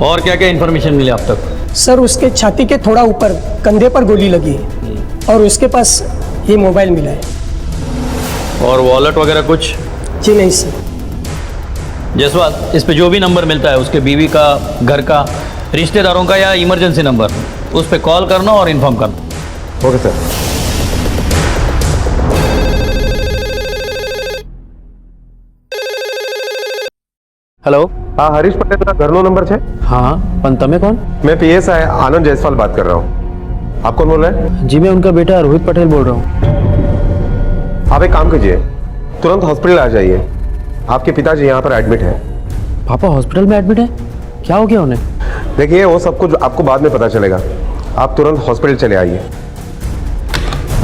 और क्या क्या इन्फॉर्मेशन मिली आप तक? सर उसके छाती के थोड़ा ऊपर कंधे पर गोली लगी है और उसके पास ये मोबाइल मिला है। और वॉलेट वगैरह कुछ? जी नहीं सर। जयसवाल, इस पे जो भी नंबर मिलता है उसके बीवी का, घर का, रिश्तेदारों का या इमरजेंसी नंबर, उस पे कॉल करना और इन्फॉर्म करना। Okay sir. हेलो। हाँ हरीश पटेल का घरનો नंबर है? हाँ, पण તમે कौन? मैं पीएसआई आनंद जायसवाल बात कर रहा हूँ। आप कौन बोल रहे हैं? जी मैं उनका बेटा रोहित पटेल बोल रहा हूँ। आप एक काम कीजिए, तुरंत हॉस्पिटल आ जाइए। आपके पिताजी यहाँ पर एडमिट है। पापा हॉस्पिटल में एडमिट है? क्या हो गया उन्हें? देखिए वो सब कुछ आपको बाद में पता चलेगा। आप तुरंत हॉस्पिटल चले आइए।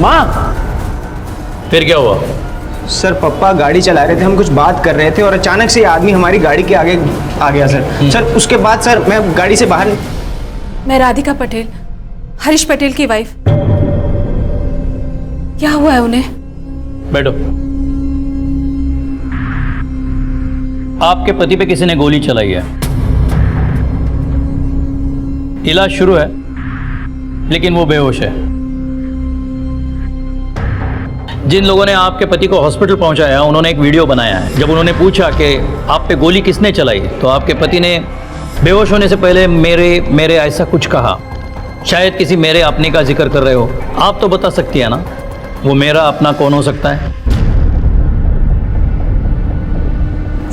माँ, फिर क्या हुआ? सर पापा गाड़ी चला रहे थे, हम कुछ बात कर रहे थे और अचानक से ये आदमी हमारी गाड़ी के आगे आ गया सर। सर उसके बाद सर मैं गाड़ी से बाहर। मैं राधिका पटेल, हरीश पटेल की वाइफ। क्या हुआ है उन्हें? बैठो। आपके पति पे किसी ने गोली चलाई है। इलाज शुरू है लेकिन वो बेहोश है। जिन लोगों ने आपके पति को हॉस्पिटल पहुंचाया उन्होंने एक वीडियो बनाया है। जब उन्होंने पूछा कि आप पे गोली किसने चलाई तो आपके पति ने बेहोश होने से पहले मेरे ऐसा कुछ कहा। शायद किसी मेरे अपने का जिक्र कर रहे हो। आप तो बता सकती है ना वो मेरा अपना कौन हो सकता है?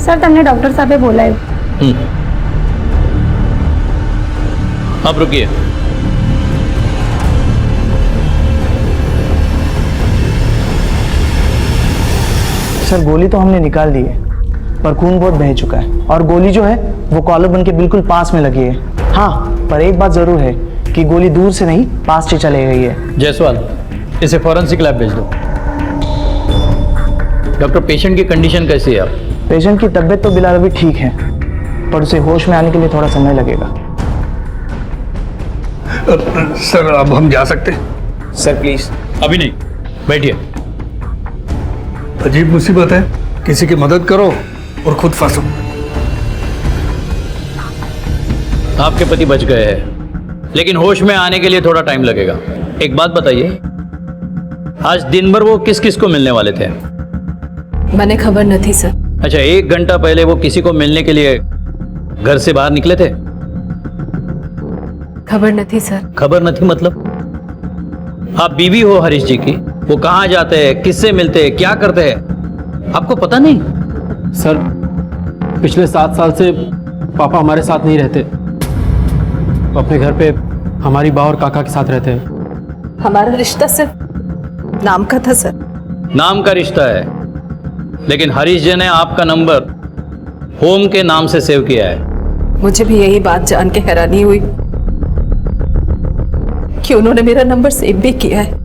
सर तुमने डॉक्टर साहब बोला है। आप रुकिए। सर गोली तो हमने निकाल दी है पर खून बहुत बह चुका है और गोली जो है वो कॉलर बन के बिल्कुल पास में लगी है। हाँ पर एक बात जरूर है कि गोली दूर से नहीं पास से चली गई है। जयसवाल, इसे फॉरेंसिक लैब भेज दो। डॉक्टर, पेशेंट की कंडीशन कैसी है? आप पेशेंट की तबीयत तो बिलाल अभी ठीक है पर उसे होश में आने के लिए थोड़ा समय लगेगा। सर अब हम जा सकते हैं? Sir please. अभी नहीं, बैठिए। अजीब मुसीबत है, किसी की मदद करो और खुद फंसो। आपके पति बच गए हैं लेकिन होश में आने के लिए थोड़ा टाइम लगेगा। एक बात बताइए, आज दिन भर वो किस किस को मिलने वाले थे? मैंने खबर न थी सर। अच्छा, 1 घंटा पहले वो किसी को मिलने के लिए घर से बाहर निकले थे? खबर न थी सर। खबर न थी मतलब? आप बीवी हो हरीश जी की, वो कहाँ जाते हैं, किससे मिलते हैं, क्या करते हैं, आपको पता नहीं? सर पिछले 7 साल से पापा हमारे साथ नहीं रहते। वो अपने घर पे हमारी माँ और काका के साथ रहते हैं। हमारा रिश्ता सिर्फ नाम का था सर। नाम का रिश्ता है लेकिन हरीश जी ने आपका नंबर होम के नाम से सेव किया है। मुझे भी यही बात जान के हैरानी हुई कि उन्होंने मेरा नंबर सेव भी किया है।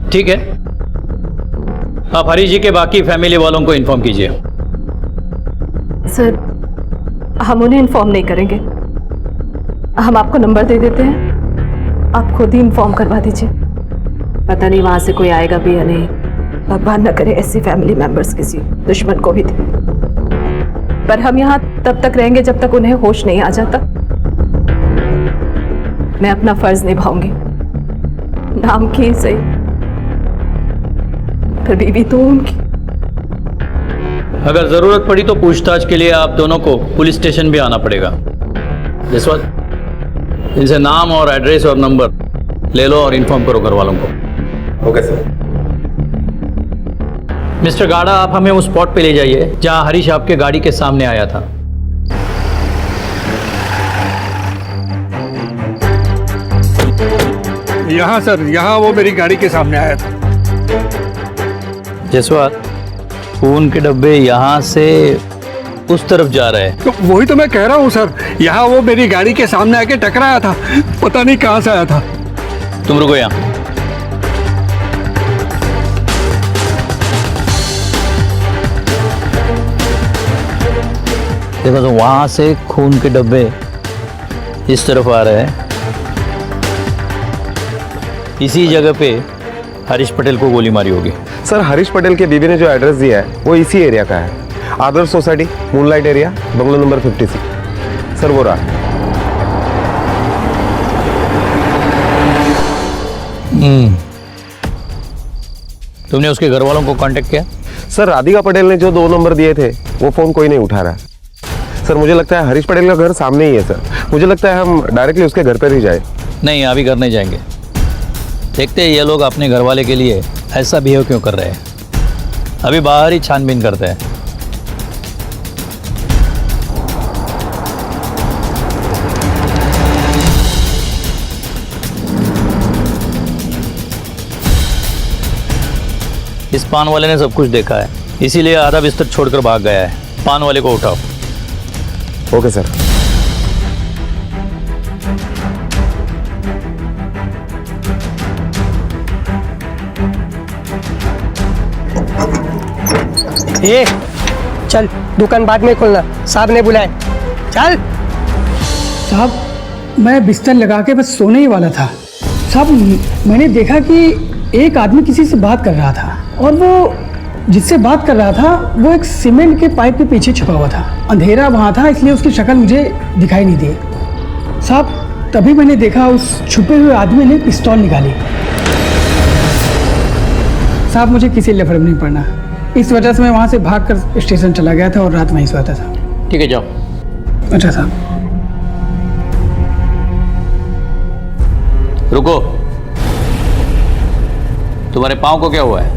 ठीक है, आप हरीश जी के बाकी फैमिली वालों को इन्फॉर्म कीजिए। सर हम उन्हें इन्फॉर्म नहीं करेंगे, हम आपको नंबर दे देते हैं, आप खुद ही इन्फॉर्म करवा दीजिए। पता नहीं वहां से कोई आएगा भी या नहीं। भगवान न करे ऐसी फैमिली मेंबर्स किसी दुश्मन को भी दे। पर हम यहाँ तब तक रहेंगे जब तक उन्हें होश नहीं आ जाता। मैं अपना फर्ज निभाऊंगी, नाम की सही पर बीवी तो उनकी। अगर जरूरत पड़ी तो पूछताछ के लिए आप दोनों को पुलिस स्टेशन भी आना पड़ेगा। जयसवाल, इनसे नाम और एड्रेस और नंबर ले लो और इन्फॉर्म करो घर वालों को। Okay sir. मिस्टर गाड़ा, आप हमें उस स्पॉट पे ले जाइए जहां हरीश आपके गाड़ी के सामने आया था। यहाँ सर, यहाँ वो मेरी गाड़ी के सामने आया था। जसवाल, खून के डब्बे यहाँ से उस तरफ जा रहे हैं। तो वही तो मैं कह रहा हूँ सर, यहाँ वो मेरी गाड़ी के सामने आके टकराया था, पता नहीं कहाँ से आया था। तुम रुको यहाँ। देखो तो वहां से खून के डब्बे इस तरफ आ रहे हैं। इसी जगह पे हरीश पटेल को गोली मारी होगी। सर हरीश पटेल के बीबी ने जो एड्रेस दिया है वो इसी एरिया का है, Adarsh society, moonlight area, bungalow number 56। Sir वो रहा। तुमने उसके घर वालों को कांटेक्ट किया? सर राधिका पटेल ने जो 2 नंबर दिए थे वो फोन कोई नहीं उठा रहा है। सर मुझे लगता है हरीश पटेल का घर सामने ही है सर, मुझे लगता है हम डायरेक्टली उसके घर पर ही जाए। नहीं, अभी घर नहीं जाएंगे। देखते हैं ये लोग अपने घर वाले के लिए ऐसा बिहेव क्यों कर रहे हैं। अभी बाहर ही छानबीन करते हैं। इस पान वाले ने सब कुछ देखा है, इसीलिए आधा बिस्तर छोड़कर भाग गया है। पान वाले को उठाओ। Okay sir. ए, चल दुकान बाद में खोलना, साहब ने बुलाए। चल। साहब मैं बिस्तर लगा के बस सोने ही वाला था। साहब मैंने देखा कि एक आदमी किसी से बात कर रहा था और वो जिससे बात कर रहा था वो एक सीमेंट के पाइप के पीछे छुपा हुआ था। अंधेरा वहाँ था इसलिए उसकी शक्ल मुझे दिखाई नहीं दी। साहब तभी मैंने देखा उस छुपे हुए आदमी ने पिस्तौल निकाली। साहब मुझे किसी लिए फर्क नहीं पड़ना, इस वजह से मैं वहाँ से भागकर स्टेशन चला गया था और रात वहीं सोता था। ठीक है, जाओ। अच्छा साहब। रुको, तुम्हारे पाँव को क्या हुआ है?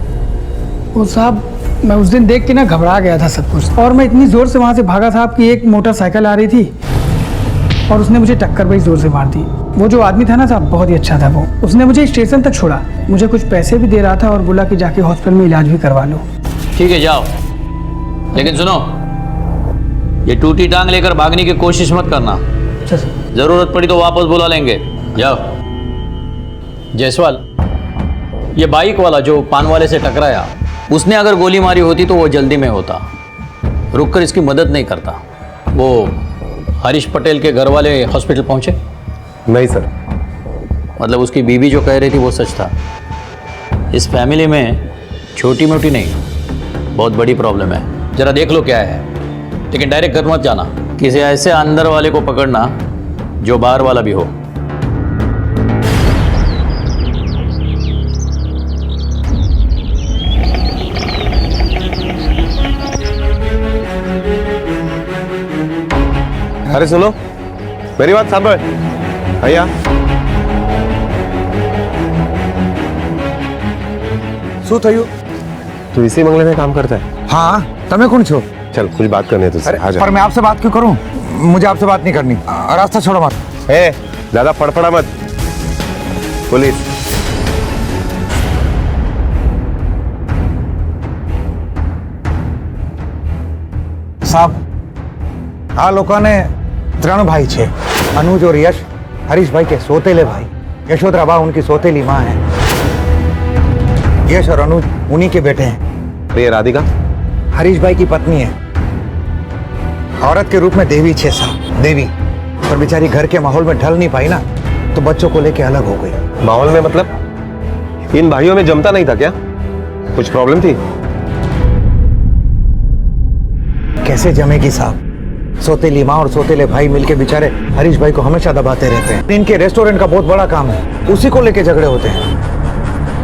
वो साहब मैं उस दिन देख के ना घबरा गया था सब कुछ, और मैं इतनी ज़ोर से वहाँ से भागा साहब कि एक मोटरसाइकिल आ रही थी और उसने मुझे टक्कर बड़ी ज़ोर से मार दी। वो जो आदमी था ना साहब बहुत ही अच्छा था, वो उसने मुझे स्टेशन तक छोड़ा, मुझे कुछ पैसे भी दे रहा था और बोला कि जाके हॉस्पिटल में इलाज भी करवा लो। ठीक है, जाओ, लेकिन सुनो, ये टूटी टांग लेकर भागने की कोशिश मत करना। जरूरत पड़ी तो वापस बुला लेंगे। जाओ। जायसवाल, ये बाइक वाला जो पान वाले से टकराया, उसने अगर गोली मारी होती तो वो जल्दी में होता, रुककर इसकी मदद नहीं करता। वो हरीश पटेल के घर वाले हॉस्पिटल पहुंचे? नहीं सर। मतलब उसकी बीवी जो कह रही थी वो सच था। इस फैमिली में छोटी मोटी नहीं, बहुत बड़ी प्रॉब्लम है। जरा देख लो क्या है, लेकिन डायरेक्ट घर मत जाना। किसी ऐसे अंदर वाले को पकड़ना जो बाहर वाला भी हो। अरे सुनो, मेरी बात सांभळ भैया। શું થયું? तू इसी बंगले में काम करता है? हाँ, તમે કોણ છો? चल कुछ बात करनी है तुझसे। अरे आ जा। पर मैं आपसे बात क्यों करूं? मुझे आपसे बात नहीं करनी। रास्ता छोड़ो मत। ए, ज्यादा फड़फड़ा मत। पुलिस। સાહેબ આ લોકોને 3 ભાઈ છે, अनुज और यश, हरीश भाई के सोतेले भाई। यशोधरा बा उनकी सोतेली माँ है। यश और अनुज उन्हीं के बेटे हैं। तो ये राधिका हरीश भाई की पत्नी है। औरत के रूप में देवी छे साहब, देवी। पर बेचारी घर के माहौल में ढल नहीं पाई ना, तो बच्चों को लेके अलग हो गई। माहौल में मतलब इन भाइयों में जमता नहीं था क्या? कुछ प्रॉब्लम थी? कैसे जमेगी साहब? सोतेली माँ और सोतेले भाई मिलके बेचारे हरीश भाई को हमेशा दबाते रहते हैं। इनके रेस्टोरेंट का बहुत बड़ा काम है, उसी को लेके झगड़े होते हैं।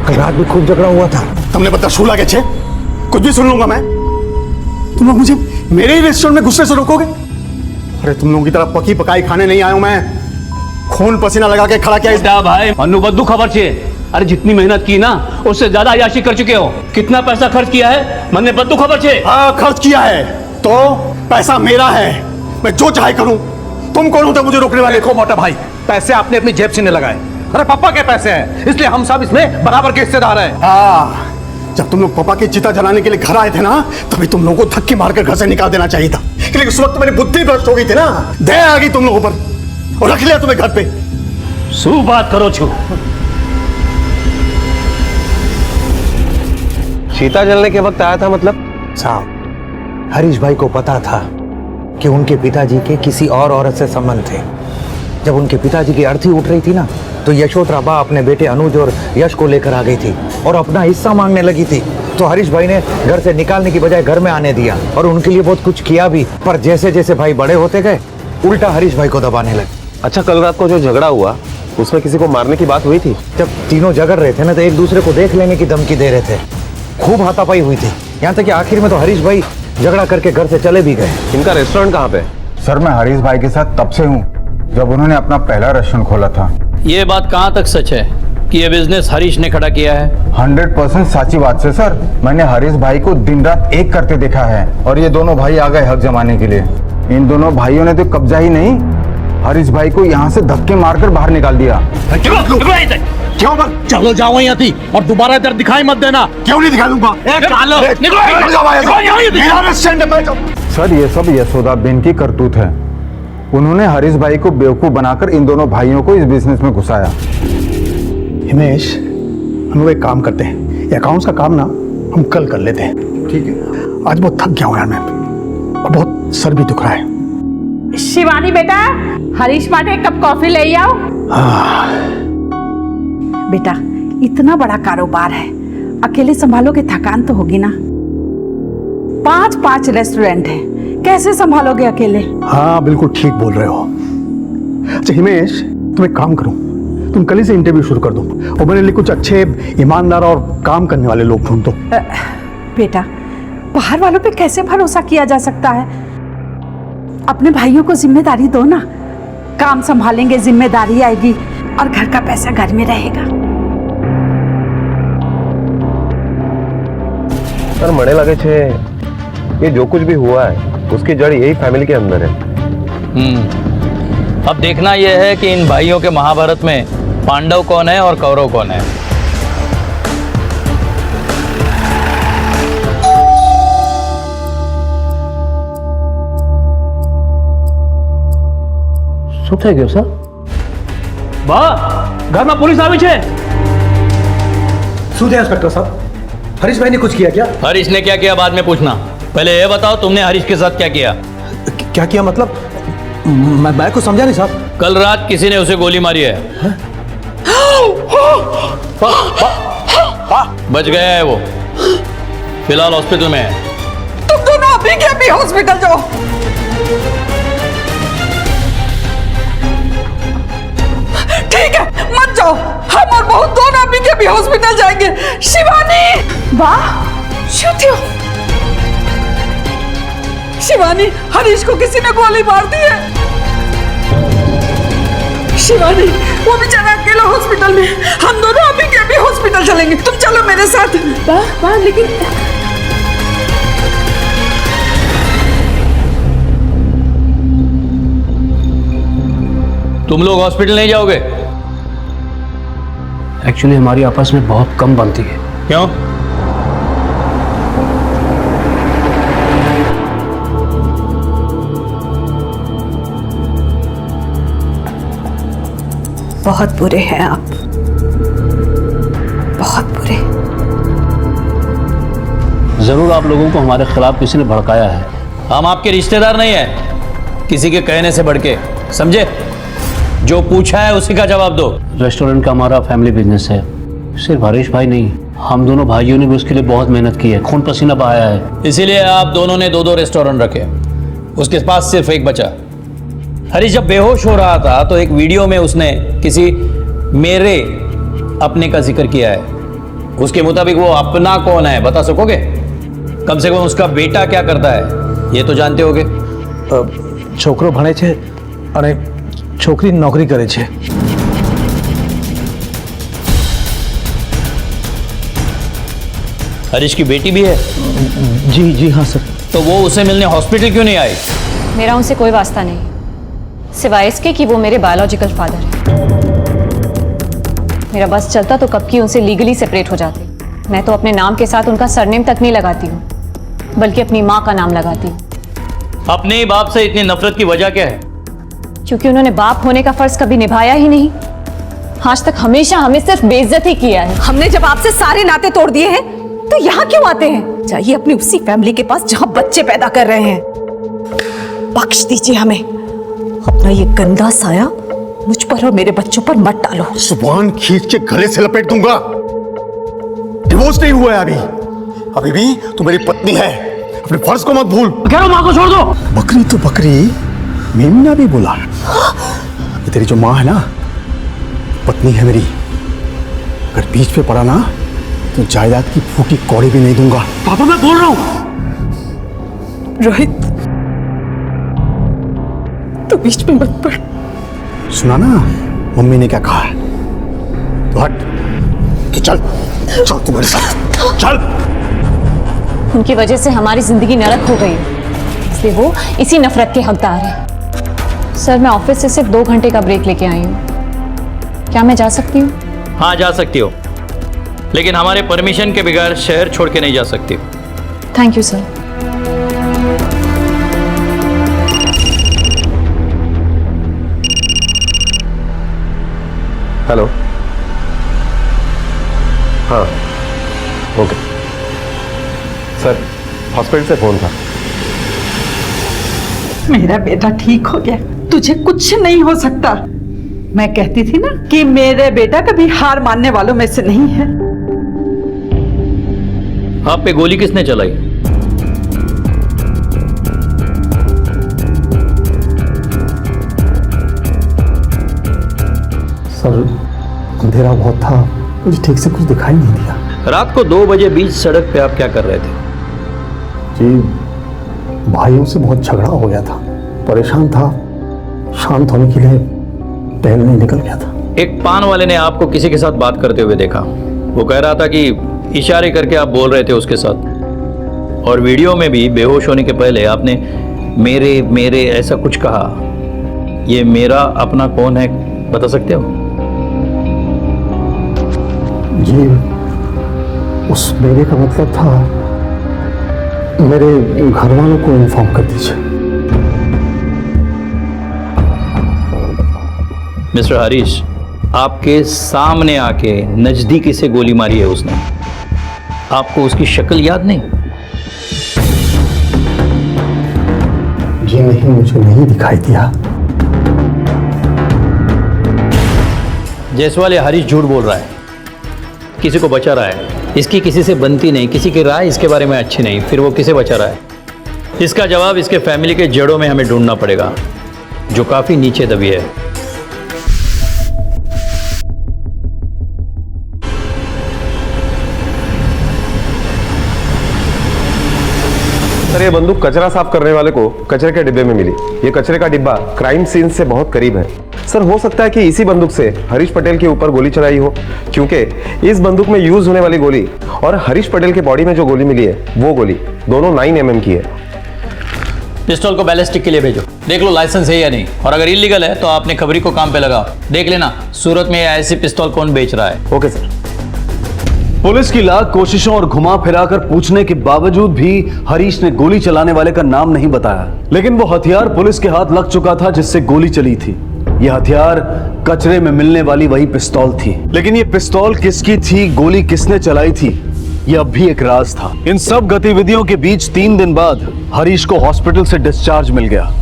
कल रात भी खूब झगड़ा हुआ था। तुमने पता शू लागे छे? कुछ भी सुन लूंगा मैं। तुम लोग मुझे मेरे ही रेस्टोरेंट में गुस्से से रोकोगे? अरे तुम लोगों की तरह पकी पकाई खाने नहीं आया हूं मैं। खून पसीना लगा के खड़ा किया इस भाई मनु बद्दू खबर चाहिए। अरे जितनी मेहनत की ना उससे ज्यादा अय्याशी कर चुके हो। कितना पैसा खर्च किया है मन ने बद्दू खबर चाहिए? हाँ खर्च किया है, तो पैसा मेरा है, मैं जो चाहे करूं। तुम कौन होते मुझे रोकने वाले? देखो मोटा भाई, पैसे आपने अपनी जेब से नहीं लगाए। अरे पापा के पैसे हैं, इसलिए हम सब इसमें बराबर के हिस्सेदार हैं। हाँ, जब तुम लोग पापा की चिता जलाने के लिए घर आए थे ना, तभी तुम लोगों को धक्के मारकर घर से निकाल देना चाहिए था। लेकिन उस वक्त मेरी बुद्धि भ्रष्ट हो गई थी ना, दया आ गई तुम लोगों पर और रख लिया तुम्हें घर पे। शू बात करो छू। सीता जलने के वक्त आया था मतलब? साहब, हरीश भाई को पता था कि उनके पिताजी के किसी और औरत से संबंध थे। जब उनके पिताजी की अर्थी उठ रही थी ना, तो यशोधरा बा अपने बेटे अनुज और यश को लेकर आ गई थी और अपना हिस्सा मांगने लगी थी। तो हरीश भाई ने घर से निकालने की बजाय घर में आने दिया और उनके लिए बहुत कुछ किया भी। पर जैसे जैसे भाई बड़े होते गए, उल्टा हरीश भाई को दबाने लगे। अच्छा, कल रात को जो झगड़ा हुआ उसमें किसी को मारने की बात हुई थी? जब तीनों झगड़ रहे थे ना, तो एक दूसरे को देख लेने की धमकी दे रहे थे। खूब हाथापाई हुई थी, यहाँ तक कि आखिर में तो हरीश भाई झगड़ा करके घर से चले भी गए। इनका रेस्टोरेंट कहाँ पे? सर, मैं हरीश भाई के साथ तब से हूँ जब उन्होंने अपना पहला रेस्टोरेंट खोला था। ये बात कहाँ तक सच है कि ये बिजनेस हरीश ने खड़ा किया है? 100% सच्ची बात से सर। मैंने हरीश भाई को दिन रात एक करते देखा है और ये दोनों भाई आ गए हक जमाने के लिए। इन दोनों भाइयों ने तो कब्जा ही नहीं, हरीश भाई को यहाँ से धक्के मारकर बाहर निकाल दिया। क्यों? चलो जाओ यहाँ थी और दोबारा इधर दिखाई मत देना। क्यों नहीं दिखा दूंगा? सर, ये सब यशोदा बेन की करतूत है। उन्होंने हरीश भाई को बेवकूफ बनाकर इन दोनों भाइयों को इस बिजनेस में घुसाया। हिमेश, हम लोग एक काम करते हैं, ये अकाउंट्स का काम ना हम कल कर लेते हैं, ठीक है? आज बहुत थक गया हूँ यार मैं, और बहुत सर भी दुख रहा है। शिवानी बेटा, हरीश माटे एक कप कॉफी ले आओ। बेटा, इतना बड़ा कारोबार है, अकेले संभालोगे थकान तो होगी ना। 5 रेस्टोरेंट है, कैसे संभालोगे अकेले? हाँ, बिल्कुल ठीक बोल रहे हो। अच्छा हिमेश, तुम एक काम करो, तुम कल ही से इंटरव्यू शुरू कर दो और मेरे लिए कुछ अच्छे ईमानदार और काम करने वाले लोग ढूंढ दो। बेटा, बाहर वालों पे कैसे भरोसा किया जा सकता है? अपने भाइयों को जिम्मेदारी दो ना, काम संभालेंगे, जिम्मेदारी आएगी और घर का पैसा घर में रहेगा। सर, मने लगे छे ये जो कुछ भी हुआ है उसकी जड़ यही फैमिली के अंदर है। अब देखना यह है कि इन भाइयों के महाभारत में पांडव कौन है और कौरव कौन है। શું થઈ ગયું સર? બા, ઘરમાં પોલીસ આવી છે। શું થયા इंस्पेक्टर साहब? हरीश भाई ने कुछ किया क्या? हरीश ने क्या किया बाद में पूछना, पहले ये बताओ तुमने हरीश के साथ क्या किया? क्या किया मतलब? मैं को समझा नहीं साहब। कल रात किसी ने उसे गोली मारी है। बच गया है वो, फिलहाल हॉस्पिटल में है। तुम दोनों अभी के अभी हॉस्पिटल जाओ। ठीक है, मत जाओ, हम और बहू दोनों अभी के अभी हॉस्पिटल जाएंगे। शिवानी, वाह, शुद्धियो। शिवानी, हरीश को किसी ने गोली मार दी है। शिवानी, वो बेचारा अकेला हॉस्पिटल में, हम दोनों अभी के अभी हॉस्पिटल चलेंगे, तुम चलो मेरे साथ। वाह, लेकिन तुम लोग हॉस्पिटल नहीं जाओगे? एक्चुअली हमारी आपस में बहुत कम बनती है। क्यों? बहुत बुरे हैं आप, बहुत बुरे। जरूर आप लोगों को हमारे खिलाफ किसी ने भड़काया है। हम आपके रिश्तेदार नहीं है, किसी के कहने से बढ़ के, समझे? जो पूछा है उसी का जवाब दो। रेस्टोरेंट का हमारा फैमिली बिजनेस है, सिर्फ हरीश भाई नहीं, हम दोनों भाइयों ने भी उसके लिए बहुत मेहनत की है, खून पसीना बहाया है। इसीलिए आप दोनों ने 2-2 रेस्टोरेंट रखे, उसके पास सिर्फ एक बचा। हरीश जब बेहोश हो रहा था तो एक वीडियो में उसने किसी मेरे अपने का जिक्र किया है। उसके मुताबिक वो अपना कौन है बता सकोगे? कम से कम उसका बेटा क्या करता है ये तो जानते होगे। छोकरो भणे छे અને छोकरी नौकरी करे छे। हरीश की बेटी भी है? जी हाँ सर। तो वो उसे मिलने हॉस्पिटल क्यों नहीं आई? मेरा उनसे कोई वास्ता नहीं, सिवाय इसके कि वो मेरे बायोलॉजिकल फादर है। मेरा बस चलता तो कब की उनसे लीगली सेपरेट हो जाती। मैं तो अपने नाम के साथ उनका सरनेम तक नहीं लगाती हूँ, बल्कि अपनी माँ का नाम लगाती हूँ। अपने ही बाप से इतनी नफरत की वजह क्या है? क्योंकि उन्होंने बाप होने का फर्ज कभी निभाया ही नहीं। आज तक हमेशा हमें सिर्फ बेइज्जत ही किया है। हमने जब आपसे सारे नाते तोड़ दिए हैं तो यहाँ क्यों आते हैं? जाइए अपनी उसी फैमिली के पास जहाँ बच्चे पैदा कर रहे हैं। बख्श दीजिए हमें, अपना ये गंदा साया मुझ पर और मेरे बच्चों पर मत डालो। जुबान खींच के गले से लपेट दूंगा। डिवोर्स नहीं हुआ है अभी भी तू मेरी पत्नी है, अपने फर्ज को मत भूल। कह रहा हूं माँ को छोड़ दो। बकरी तो बकरी, मेमना भी बोला। ये तेरी जो माँ है ना, पत्नी है मेरी। अगर बीच पे पड़ा ना तो जायदाद की फूटी कौड़ी भी नहीं दूंगा। पापा मैं बोल रहा हूं। रोहित तू बीच में मत पड़। सुना ना मम्मी ने क्या कहा है? तो हट, तो चल चल तू मेरे साथ चल। उनकी वजह से हमारी जिंदगी नरक हो गई, इसलिए वो इसी नफरत के हकदार है। सर मैं ऑफिस से सिर्फ 2 घंटे का ब्रेक लेके आई हूँ, क्या मैं जा सकती हूँ? हाँ जा सकती हो, लेकिन हमारे परमिशन के बगैर शहर छोड़ के नहीं जा सकती। Thank you sir. हेलो, हाँ ओके सर, हॉस्पिटल से फोन था। मेरा बेटा ठीक हो गया, तुझे कुछ नहीं हो सकता। मैं कहती थी ना कि मेरे बेटा कभी हार मानने वालों में से नहीं है। आप पे गोली किसने चलाई? सर अंधेरा बहुत था, मुझे ठीक से कुछ दिखाई नहीं दिया। रात को 2 बजे बीच सड़क पे आप क्या कर रहे थे? जी भाइयों से बहुत झगड़ा हो गया था, परेशान था, शांत होने के लिए टहलने निकल गया था। एक पान वाले ने आपको किसी के साथ बात करते हुए देखा। वो कह रहा था कि इशारे करके आप बोल रहे थे उसके साथ, और वीडियो में भी बेहोश होने के पहले आपने मेरे मेरे ऐसा कुछ कहा। ये मेरा अपना कौन है बता सकते हो? जी उस मेरे का मतलब था मेरे घर वालों को इन्फॉर्म कर दीजिए। मिस्टर हरीश, आपके सामने आके नजदीकी से गोली मारी है उसने। आपको उसकी शक्ल याद नहीं? जी नहीं, मुझे नहीं दिखाई दिया। जायसवाल या हरीश झूठ बोल रहा है, किसी को बचा रहा है। इसकी किसी से बनती नहीं, किसी की राय इसके बारे में अच्छी नहीं, फिर वो किसे बचा रहा है? इसका जवाब इसके फैमिली के जड़ों में हमें ढूंढना पड़ेगा, जो काफी नीचे दबी है। सर ये बंदूक कचरा साफ करने वाले को कचरे के डिब्बे में मिली। ये कचरे का डिब्बा क्राइम सीन से बहुत करीब है। सर हो सकता है कि इसी बंदूक से हरीश पटेल के ऊपर गोली चलाई हो, क्योंकि इस बंदूक में यूज होने वाली गोली और हरीश पटेल के बॉडी में जो गोली मिली है वो गोली दोनों 9 mm की है। पिस्टल को बैलिस्टिक के लिए भेजो, देख लो लाइसेंस है या नहीं, और अगर इलीगल है तो आपने खबरी को काम पे लगाओ, देख लेना सूरत में ऐसी पिस्तौल कौन बेच रहा है। Okay sir. पुलिस की लाख कोशिशों और घुमा फिराकर पूछने के बावजूद भी हरीश ने गोली चलाने वाले का नाम नहीं बताया, लेकिन वो हथियार पुलिस के हाथ लग चुका था जिससे गोली चली थी। यह हथियार कचरे में मिलने वाली वही पिस्तौल थी, लेकिन ये पिस्तौल किसकी थी, गोली किसने चलाई थी, यह अब भी एक राज था। इन सब गतिविधियों के बीच 3 दिन बाद हरीश को हॉस्पिटल से डिस्चार्ज मिल गया।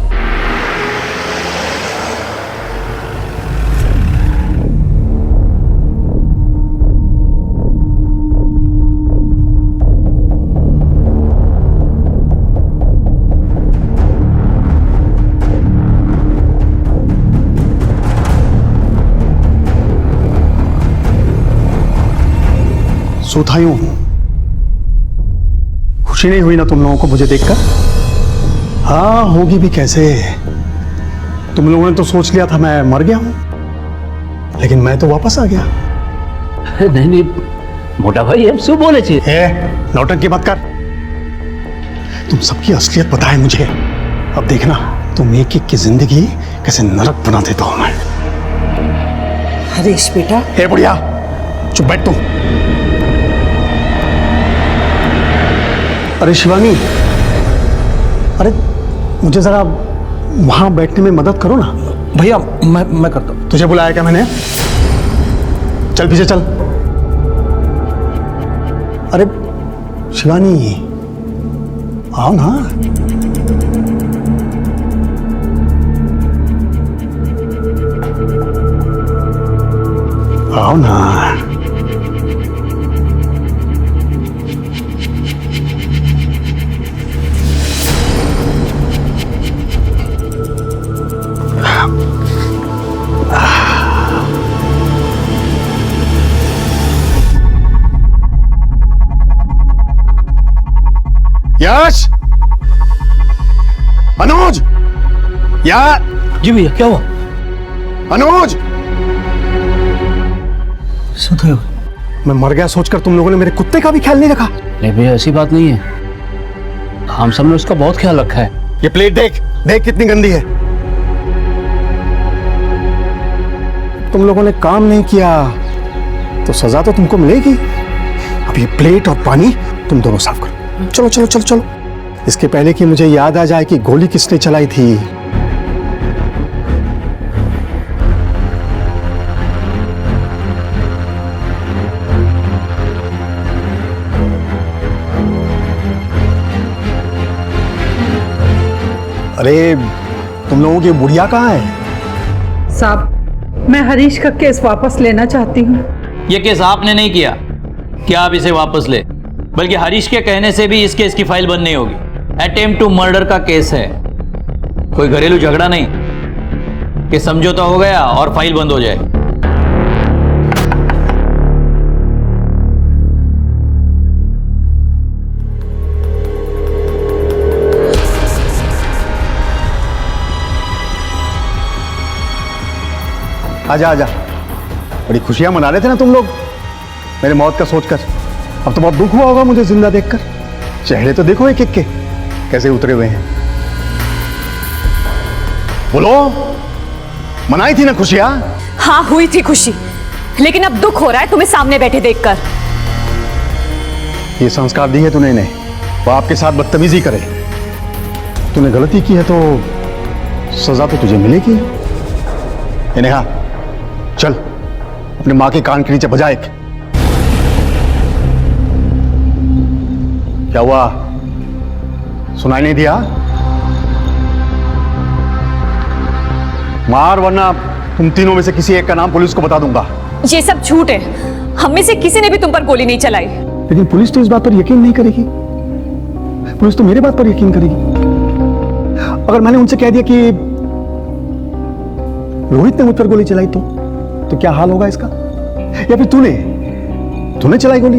सोता यूं हूं, खुशी नहीं हुई ना तुम लोगों को मुझे देखकर? हाँ होगी भी कैसे, तुम लोगों ने तो सोच लिया था मैं मर गया हूं, लेकिन मैं तो वापस आ गया। नहीं नहीं मोटा भाई हम શું बोले छे? नौटंकी मत कर, तुम सबकी असलियत पता है मुझे। अब देखना तुम एक एक की जिंदगी कैसे नरक बना देता हूं मैं। हरीश बेटा। हे बुढ़िया चुप बैठ तू। अरे शिवानी, अरे मुझे जरा वहां बैठने में मदद करो ना। भैया मैं करता हूँ। तुझे बुलाया क्या मैंने? चल पीछे चल। अरे शिवानी आओ ना। आओ ना। यश, अनुज, यार। जी भैया, क्या हुआ? अनुज, सुते हो? मैं मर गया सोचकर तुम लोगों ने मेरे कुत्ते का भी ख्याल नहीं रखा। नहीं भैया, ऐसी बात नहीं है, हम सब ने उसका बहुत ख्याल रखा है। ये प्लेट देख, देख कितनी गंदी है। तुम लोगों ने काम नहीं किया तो सजा तो तुमको मिलेगी। अब ये प्लेट और पानी तुम दोनों साफ करो। चलो चलो चलो चलो, इसके पहले कि मुझे याद आ जाए कि गोली किसने चलाई थी। अरे तुम लोगों की बुढ़िया कहाँ है? साहब, मैं हरीश का केस वापस लेना चाहती हूँ। ये केस आपने नहीं किया कि आप इसे वापस ले, बल्कि हरीश के कहने से भी इस केस की फाइल बंद नहीं होगी। अटेम्प्ट टू मर्डर का केस है, कोई घरेलू झगड़ा नहीं कि समझौता हो गया और फाइल बंद हो जाए। आजा आजा, बड़ी खुशियां मना रहे थे ना तुम लोग मेरे मौत का सोचकर। अब तो बहुत दुख हुआ होगा मुझे जिंदा देखकर। चेहरे तो देखो एक एक के कैसे उतरे हुए हैं। बोलो, मनाई थी ना खुशियां? हाँ हुई थी खुशी, लेकिन अब दुख हो रहा है तुम्हें सामने बैठे देखकर। ये संस्कार दी है तूने इन्हें, वो आपके साथ बदतमीजी करे। तूने गलती की है तो सजा तो तुझे मिलेगी। नेहा, चल अपनी माँ के कान के नीचे बजा एक। क्या हुआ, सुनाई नहीं दिया? मार, वरना तुम तीनों में से किसी एक का नाम पुलिस को बता दूंगा। ये सब झूठ है, हम में से किसी ने भी तुम पर गोली नहीं चलाई। लेकिन पुलिस तो इस बात पर यकीन नहीं करेगी। पुलिस तो मेरे बात पर यकीन करेगी। अगर मैंने उनसे कह दिया कि रोहित ने मुझ पर गोली चलाई तो क्या हाल होगा इसका? या फिर तूने चलाई गोली?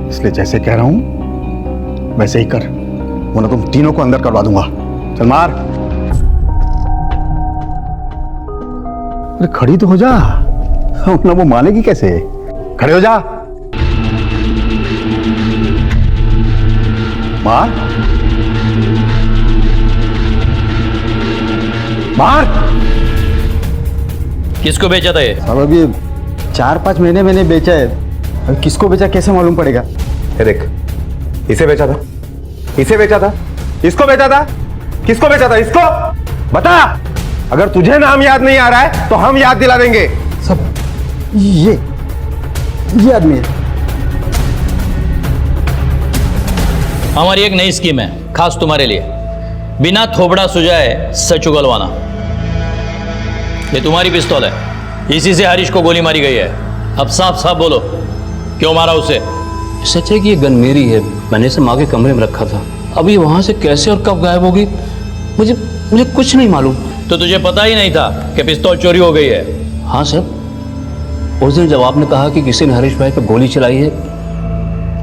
इसलिए जैसे कह रहा हूं वैसे ही कर, वरना तुम तीनों को अंदर करवा दूंगा। चल मार। अरे खड़ी तो हो जा, वरना वो मानेगी कैसे? खड़े हो जा, मार मार। किसको बेचा था ये? अब अभी 4-5 महीने मैंने बेचा है, अब किसको बेचा कैसे मालूम पड़ेगा? ये देख, इसे बेचा था, इसे बेचा था, इसको बेचा था, किसको बेचा था? इसको बता। अगर तुझे नाम याद नहीं आ रहा है तो हम याद दिला देंगे। सब ये आदमी है। हमारी एक नई स्कीम है खास तुम्हारे लिए, बिना थोबड़ा सुझाए सच उगलवाना। ये तुम्हारी पिस्तौल है, इसी से हरीश को गोली मारी गई है। अब साफ साफ बोलो, क्यों मारा उसे? सच है कि ये गन मेरी है, मैंने इसे माँ के कमरे में रखा था। अब ये वहां से कैसे और कब गायब होगी मुझे कुछ नहीं मालूम। तो तुझे पता ही नहीं था कि पिस्तौल चोरी हो गई है? हाँ सर, उस दिन जब आपने कहा कि किसी ने हरीश भाई पर गोली चलाई है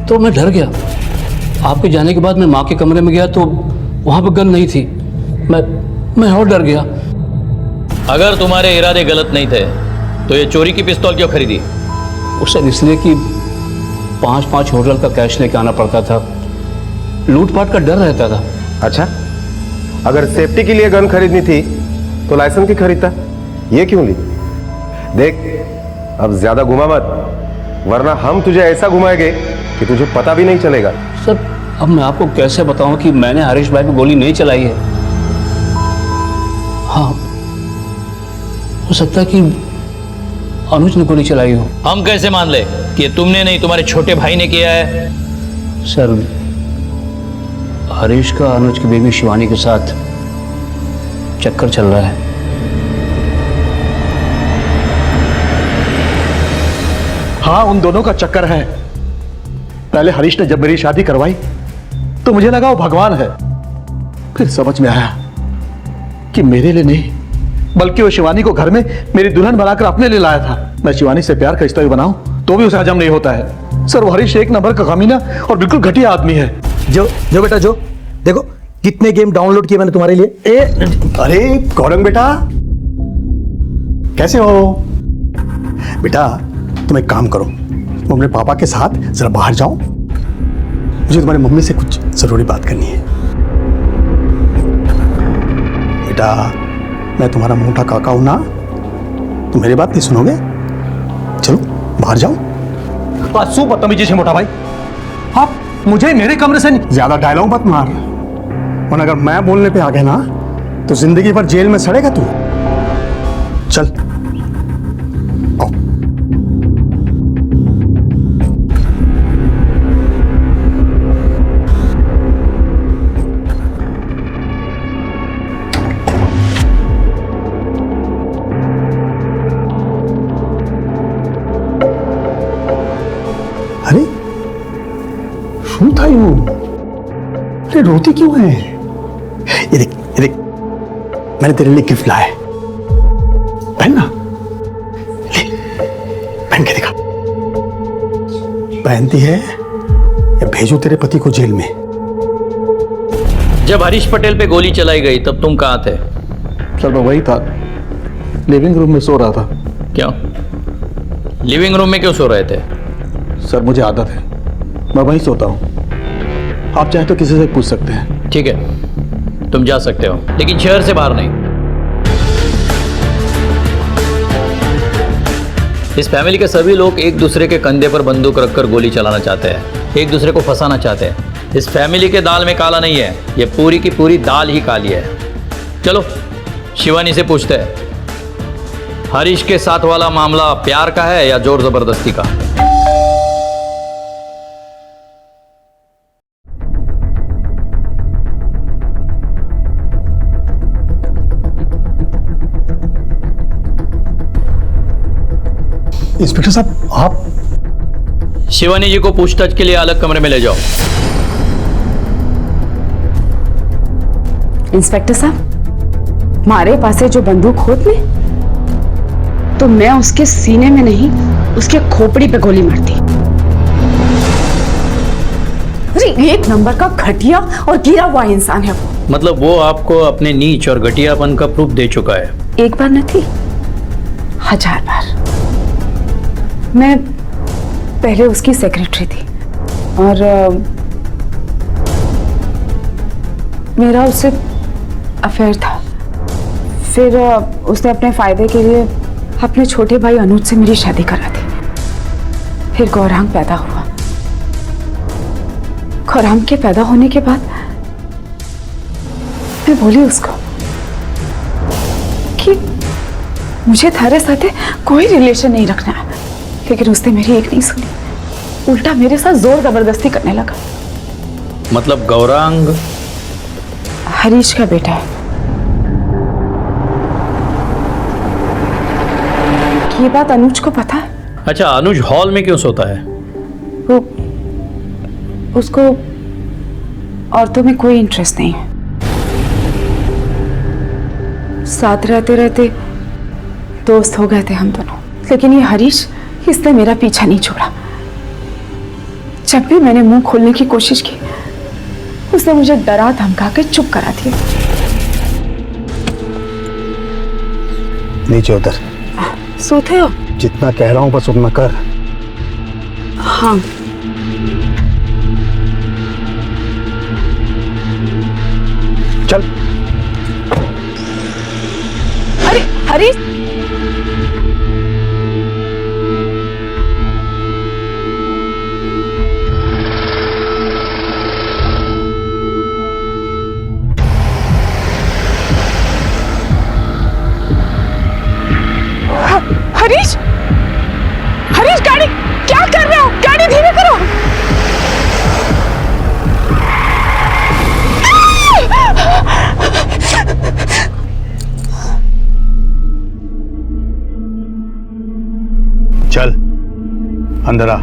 तो मैं डर गया। आपके जाने के बाद मैं माँ के कमरे में गया तो वहां पर गन नहीं थी। मैं और डर गया। अगर तुम्हारे इरादे गलत नहीं थे तो ये चोरी की पिस्तौल क्यों खरीदी? उस सर इसलिए कि 5-5 होटल का कैश लेके आना पड़ता था, लूटपाट का डर रहता था। अच्छा, अगर सेफ्टी के लिए गन खरीदनी थी तो लाइसेंस की खरीदता, ये क्यों ली? देख, अब ज्यादा घुमा मत, वरना हम तुझे ऐसा घुमाएंगे कि तुझे पता भी नहीं चलेगा। सर अब मैं आपको कैसे बताऊं कि मैंने हरीश भाई पे गोली नहीं चलाई है। हाँ, हो सकता है कि अनुज ने गोली चलाई हो। हम कैसे मान ले कि तुमने नहीं, तुम्हारे छोटे भाई ने किया है? सर, हरीश का अनुज की बेबी शिवानी के साथ चक्कर चल रहा है। हाँ, उन दोनों का चक्कर है। पहले हरीश ने जब मेरी शादी करवाई तो मुझे लगा वो भगवान है। फिर समझ में आया कि मेरे लिए नहीं, बल्कि वो शिवानी को घर में मेरी दुल्हन बनाकर अपने लिए लाया था। मैं शिवानी से प्यार का रिश्ता भी बनाऊं तो भी उसे हजम नहीं होता है। सर, वो हरीश एक नंबर का कमीना और बिल्कुल घटिया आदमी है। जो जो बेटा जो देखो कितने गेम डाउनलोड किए मैंने तुम्हारे लिए। अरे गौरंग बेटा, कैसे हो बेटा? तुम एक काम करो, तुम अपने पापा के साथ जरा बाहर जाओ, मुझे तुम्हारी मम्मी से कुछ जरूरी बात करनी है। बेटा, मैं तुम्हारा मोटा काका हूं ना, तुम मेरी बात नहीं सुनोगे? चलो बाहर जाओ। सु बदतमीजी से मोटा भाई, आप मुझे मेरे कमरे से ज्यादा डायलॉग मत मार, वरना अगर मैं बोलने पे आ गया ना तो जिंदगी भर जेल में सड़ेगा तू। चल आओ। अरे શું થયું? अरे रोती क्यों है? ये देख, ये देख, मैंने तेरे लिए गिफ्ट लाया है, पहन ना। ले, पहन के दिखा। पहनती है या भेजूं तेरे पति को जेल में? जब हरीश पटेल पे गोली चलाई गई तब तुम कहाँ थे? सर, मैं वही था, लिविंग रूम में सो रहा था। क्यों? लिविंग रूम में क्यों सो रहे थे? सर, मुझे आदत है, मैं वहीं सोता हूँ। आप चाहे तो किसी से पूछ सकते हैं। ठीक है, तुम जा सकते हो, लेकिन शहर से बाहर नहीं। इस फैमिली के सभी लोग एक दूसरे के कंधे पर बंदूक रखकर गोली चलाना चाहते हैं, एक दूसरे को फंसाना चाहते हैं। इस फैमिली के दाल में काला नहीं है, ये पूरी की पूरी दाल ही काली है। चलो शिवानी से पूछते हैं, हरीश के साथ वाला मामला प्यार का है या जोर जबरदस्ती का? इंस्पेक्टर साहब, आप शिवानी जी को पूछताछ के लिए अलग कमरे में ले जाओ। इंस्पेक्टर साहब, मारे पासे जो बंदूक होत में, तो मैं उसके सीने में नहीं, उसके खोपड़ी पे गोली मारती। अरे एक नंबर का घटिया और गिरा हुआ इंसान है वो। मतलब वो आपको अपने नीच और घटियापन का प्रूफ दे चुका है? एक बार न थी, 1000 बार। मैं पहले उसकी सेक्रेटरी थी और मेरा उससे अफेयर था। फिर उसने अपने फायदे के लिए अपने छोटे भाई अनुज से मेरी शादी करा दी। फिर गौरांग पैदा हुआ। गौरांग के पैदा होने के बाद मैं बोली उसको कि मुझे थारे साथ कोई रिलेशन नहीं रखना है, लेकिन उसने मेरी एक नहीं सुनी, उल्टा मेरे साथ जोर जबरदस्ती करने लगा। मतलब गौरांग हरीश का बेटा है। ये बात अनुज को पता है। अच्छा, अनुज हॉल में क्यों सोता है? वो उसको औरतों में कोई इंटरेस्ट नहीं है। साथ रहते रहते दोस्त हो गए थे हम दोनों, लेकिन ये हरीश, इसने मेरा पीछा नहीं छोड़ा। जब भी मैंने मुंह खोलने की कोशिश की, उसने मुझे डरा धमका के चुप करा दिया। नीचे उतर। सोते हो? जितना कह रहा हूं बस उतना कर। हाँ। चल। अरे हरीश, चल अंदर आ।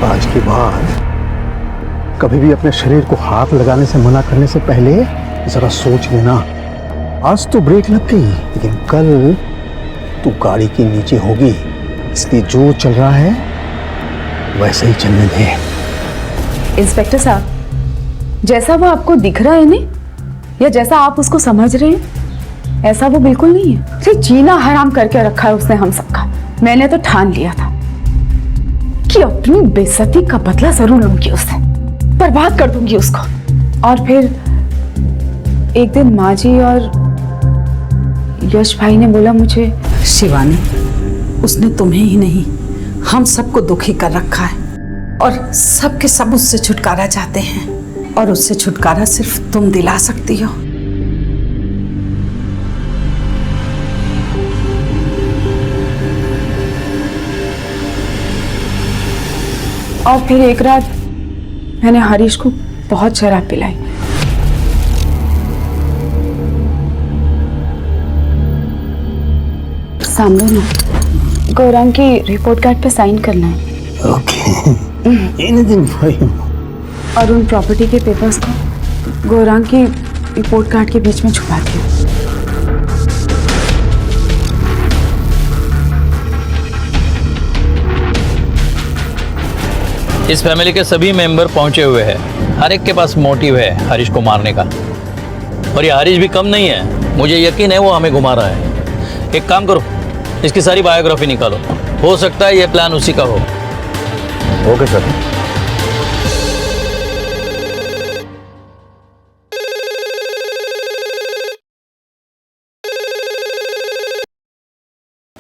आज के बाद कभी भी अपने शरीर को हाथ लगाने से मना करने से पहले जरा सोच लेना। आज तो ब्रेक लग गई, लेकिन कल तू गाड़ी के नीचे होगी, इसलिए जो चल रहा है वैसे ही चलने दे। इंस्पेक्टर साहब, जैसा वो आपको दिख रहा है नहीं, या जैसा आप उसको समझ रहे हैं, ऐसा वो बिल्कुल नहीं है। सिर्फ जीना हराम करके रखा है उसने हम सबका। मैंने तो ठान लिया था कि अपनी बेइज्जती का बदला जरूर लूंगी उससे, बर्बाद कर दूंगी उसको। और फिर एक दिन माँ जी और यश भाई ने बोला मुझे, शिवानी, उसने तुम्हें ही नहीं हम सबको दुखी कर रखा है, और सब के सब उससे छुटकारा चाहते हैं, और उससे छुटकारा सिर्फ तुम दिला सकती हो। और फिर एक रात मैंने हरीश को बहुत शराब पिलाई। सामने ना गौरांग की रिपोर्ट कार्ड पे साइन करना है। भाई। और उन प्रॉपर्टी के पेपर्स को गौरांग की रिपोर्ट कार्ड के बीच में छुपा दिया। इस फैमिली के सभी मेंबर पहुंचे हुए हैं। हर एक के पास मोटिव है हरीश को मारने का, और ये हरीश भी कम नहीं है। मुझे यकीन है वो हमें घुमा रहा है। एक काम करो, इसकी सारी बायोग्राफी निकालो, हो सकता है ये प्लान उसी का हो। Okay sir.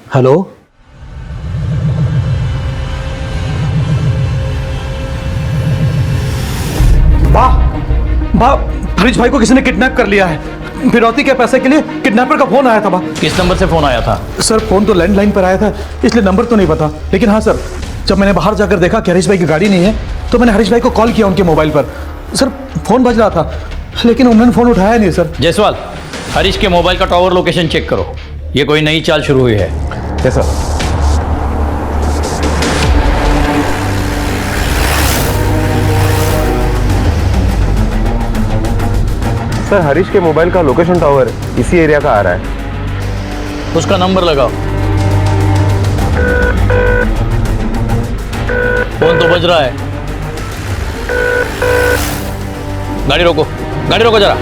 हेलो, वाह वाह, हरीश भाई को किसी ने किडनैप कर लिया है। फिरौती के पैसे के लिए किडनैपर का फोन आया था। किस नंबर से फोन आया था? सर फोन तो लैंडलाइन पर आया था, इसलिए नंबर तो नहीं पता। लेकिन हाँ सर, जब मैंने बाहर जाकर देखा कि हरीश भाई की गाड़ी नहीं है, तो मैंने हरीश भाई को कॉल किया उनके मोबाइल पर। सर फोन बज रहा था, लेकिन उन्होंने फोन उठाया नहीं सर। जायसवाल, हरीश के मोबाइल का टावर लोकेशन चेक करो। ये कोई नई चाल शुरू हुई है। Yes sir. सर हरीश के मोबाइल का लोकेशन टावर इसी एरिया का आ रहा है। उसका नंबर लगाओ। फोन तो बज रहा है। गाड़ी रोको, गाड़ी रोको जरा।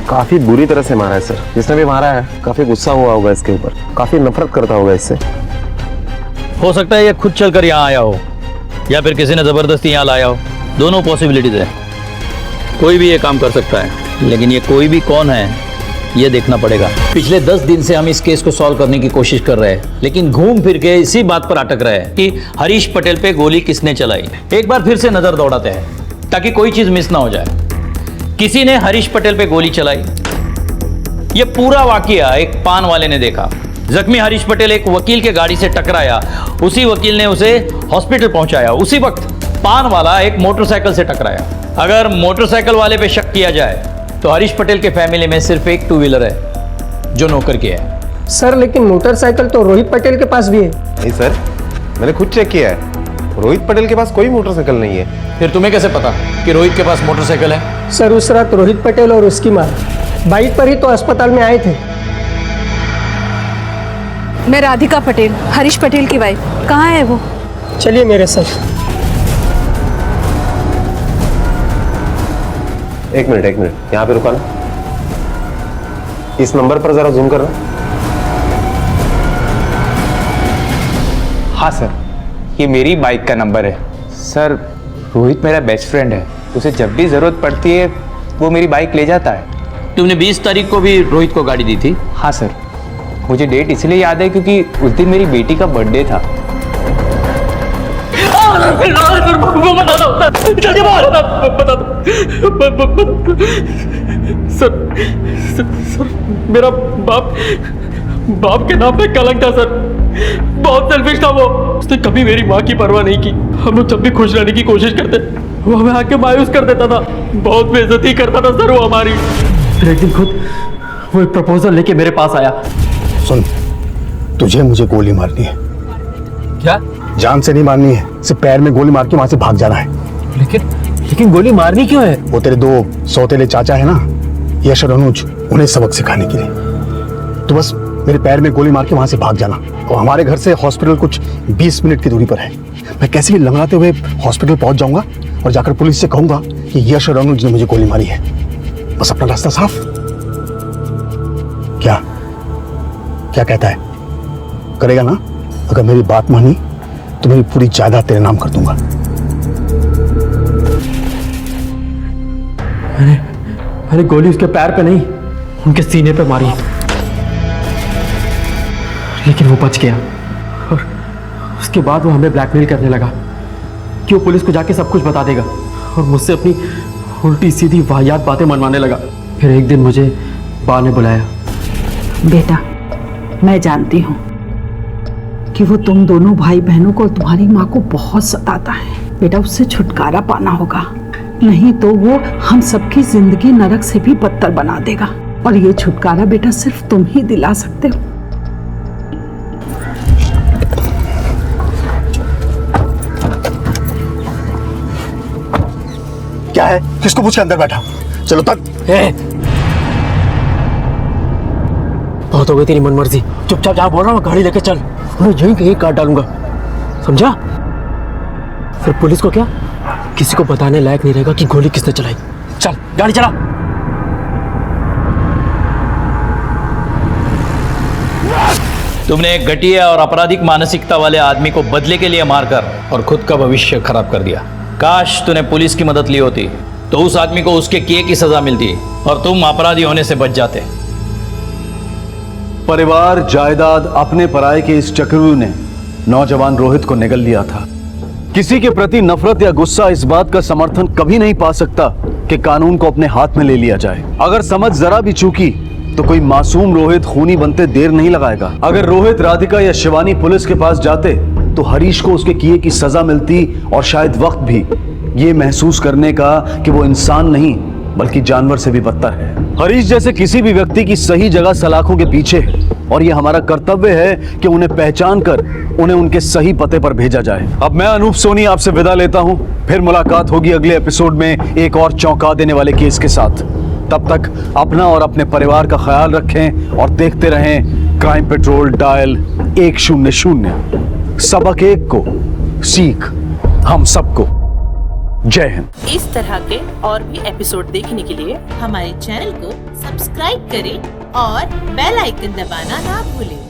काफी बुरी तरह से मारा है सर। जिसने भी मारा है काफी गुस्सा हुआ होगा इसके ऊपर, काफी नफरत करता होगा इससे। हो सकता है ये खुद चलकर यहाँ आया हो, या फिर किसी ने जबरदस्ती यहाँ लाया हो। दोनों पॉसिबिलिटीज है। कोई भी ये काम कर सकता है, लेकिन ये कोई भी कौन है ये देखना पड़ेगा। पिछले 10 दिन से हम इस केस को सॉल्व करने की कोशिश कर रहे हैं, लेकिन घूम फिर के इसी बात पर अटक रहे हैं कि हरीश पटेल पे गोली किसने चलाई। एक बार फिर से नजर दौड़ाते हैं ताकि कोई चीज मिस ना हो जाए। किसी ने हरीश पटेल पे गोली चलाई। ये पूरा वाकया एक पान वाले ने देखा। जख्मी हरीश पटेल एक वकील के गाड़ी से टकराया, उसी वकील ने उसे हॉस्पिटल पहुंचाया। उसी वक्त पान वाला एक मोटरसाइकिल से टकराया। अगर मोटरसाइकिल वाले पे शक किया जाए तो हरीश पटेल के फैमिली में सिर्फ एक 2 व्हीलर है जो नौकर की है। सर लेकिन मोटरसाइकिल तो रोहित पटेल के पास भी है। नहीं सर, मैंने खुद चेक किया है, रोहित पटेल के पास कोई मोटरसाइकिल नहीं है। फिर तुम्हें कैसे पता कि रोहित के पास मोटरसाइकिल है? सर उस रात रोहित पटेल और उसकी माँ बाइक पर ही तो अस्पताल में आए थे। मैं राधिका पटेल, हरीश पटेल की वाइफ। कहाँ है वो? चलिए मेरे साथ। एक मिनट यहाँ पे रुका ना। इस नंबर पर जरा जूम करना। हाँ सर, ये मेरी बाइक का नंबर है। सर रोहित मेरा बेस्ट फ्रेंड है, उसे जब भी जरूरत पड़ती है वो मेरी बाइक ले जाता है। तुमने 20 तारीख को भी रोहित को गाड़ी दी थी? हाँ सर, मुझे डेट इसलिए याद है क्योंकि उस दिन मेरी बेटी का बर्थडे था। सर, मेरा बाप बाप के नाम पे कलंक था सर, बहुत सेल्फिश था वो। उसने कभी मेरी माँ की परवाह नहीं की। हम लोग जब भी खुश रहने की कोशिश करते वो हमें आके मायूस कर देता था, बहुत बेइज्जती करता था सर वो हमारी। फिर एक दिन खुद वो एक प्रपोजल लेके मेरे पास आया। सुन, तुझे मुझे गोली मारनी है। क्या? जान से नहीं मारनी है, सिर्फ पैर में गोली मार के वहां से भाग जाना है। लेकिन गोली मारनी क्यों है? वो तेरे दो सौतेले चाचा है ना, यश और अनुज, उन्हें सबक सिखाने के लिए। तो बस मेरे पैर में गोली मार के वहां से भाग जाना। और हमारे घर से हॉस्पिटल कुछ 20 मिनट की दूरी पर है। मैं कैसे भी लंगड़ाते हुए हॉस्पिटल पहुंच जाऊंगा और जाकर पुलिस से कहूंगा कि यश और अनुज ने मुझे गोली मारी है। बस अपना रास्ता साफ। क्या क्या कहता है, करेगा ना? अगर मेरी बात मानी तो मेरी पूरी जायदाद तेरे नाम कर दूंगा। मैंने गोली उसके पैर पे नहीं, उनके सीने पे मारी, लेकिन वो बच गया। और उसके बाद वो हमें ब्लैकमेल करने लगा कि वो पुलिस को जाके सब कुछ बता देगा और मुझसे अपनी उल्टी सीधी वाहियात बातें मनवाने लगा। फिर एक दिन मुझे बा ने बुलाया। बेटा, मैं जानती हूँ कि वो तुम दोनों भाई बहनों को और तुम्हारी माँ को बहुत सताता है। बेटा, उससे छुटकारा पाना होगा, नहीं तो वो हम सबकी जिंदगी नरक से भी बदतर बना देगा। और ये छुटकारा बेटा सिर्फ तुम ही दिला सकते हो। क्या है? किसको पूछ के अंदर बैठा? चलो तक। बहुत हो गई तेरी मनमर्जी, चुपचाप जहाँ बोल रहा हूँ गाड़ी लेके चल, मैं यहीं कहीं काट डालूंगा, समझा? फिर पुलिस को क्या किसी को बताने लायक नहीं रहेगा कि गोली किसने चलाई। चल गाड़ी चला। तुमने एक घटिया और आपराधिक मानसिकता वाले आदमी को बदले के लिए मारकर और खुद का भविष्य खराब कर दिया। काश तूने पुलिस की मदद ली होती तो उस आदमी को उसके किए की सजा मिलती और तुम अपराधी होने से बच जाते। परिवार, जायदाद, अपने पराये के इस चक्रव्यूह ने नौजवान रोहित को निगल लिया था। किसी के प्रति नफरत या गुस्सा इस बात का समर्थन कभी नहीं पा सकता कि कानून को अपने हाथ में ले लिया जाए। अगर समझ जरा भी चूकी तो कोई मासूम रोहित खूनी बनते देर नहीं लगाएगा। अगर रोहित, राधिका या शिवानी पुलिस के पास जाते तो हरीश को उसके किए की सजा मिलती और शायद वक्त भी ये महसूस करने का कि वो इंसान नहीं बल्कि जानवर से भी बदतर है। हरीश जैसे किसी भी व्यक्ति की सही जगह सलाखों के पीछे है और ये हमारा कर्तव्य है कि उन्हें पहचान कर उन्हें उनके सही पते पर भेजा जाए। अब मैं अनूप सोनी आपसे विदा लेता हूं, फिर मुलाकात होगी अगले एपिसोड में एक और चौंका देने वाले केस के साथ। तब तक अपना और अपने परिवार का ख्याल रखें और देखते रहें क्राइम पेट्रोल डायल 100। सबक एक को, सीख हम सबको। जय हिंद। इस तरह के और भी एपिसोड देखने के लिए हमारे चैनल को सब्सक्राइब करें और बेल आइकन दबाना ना भूलें।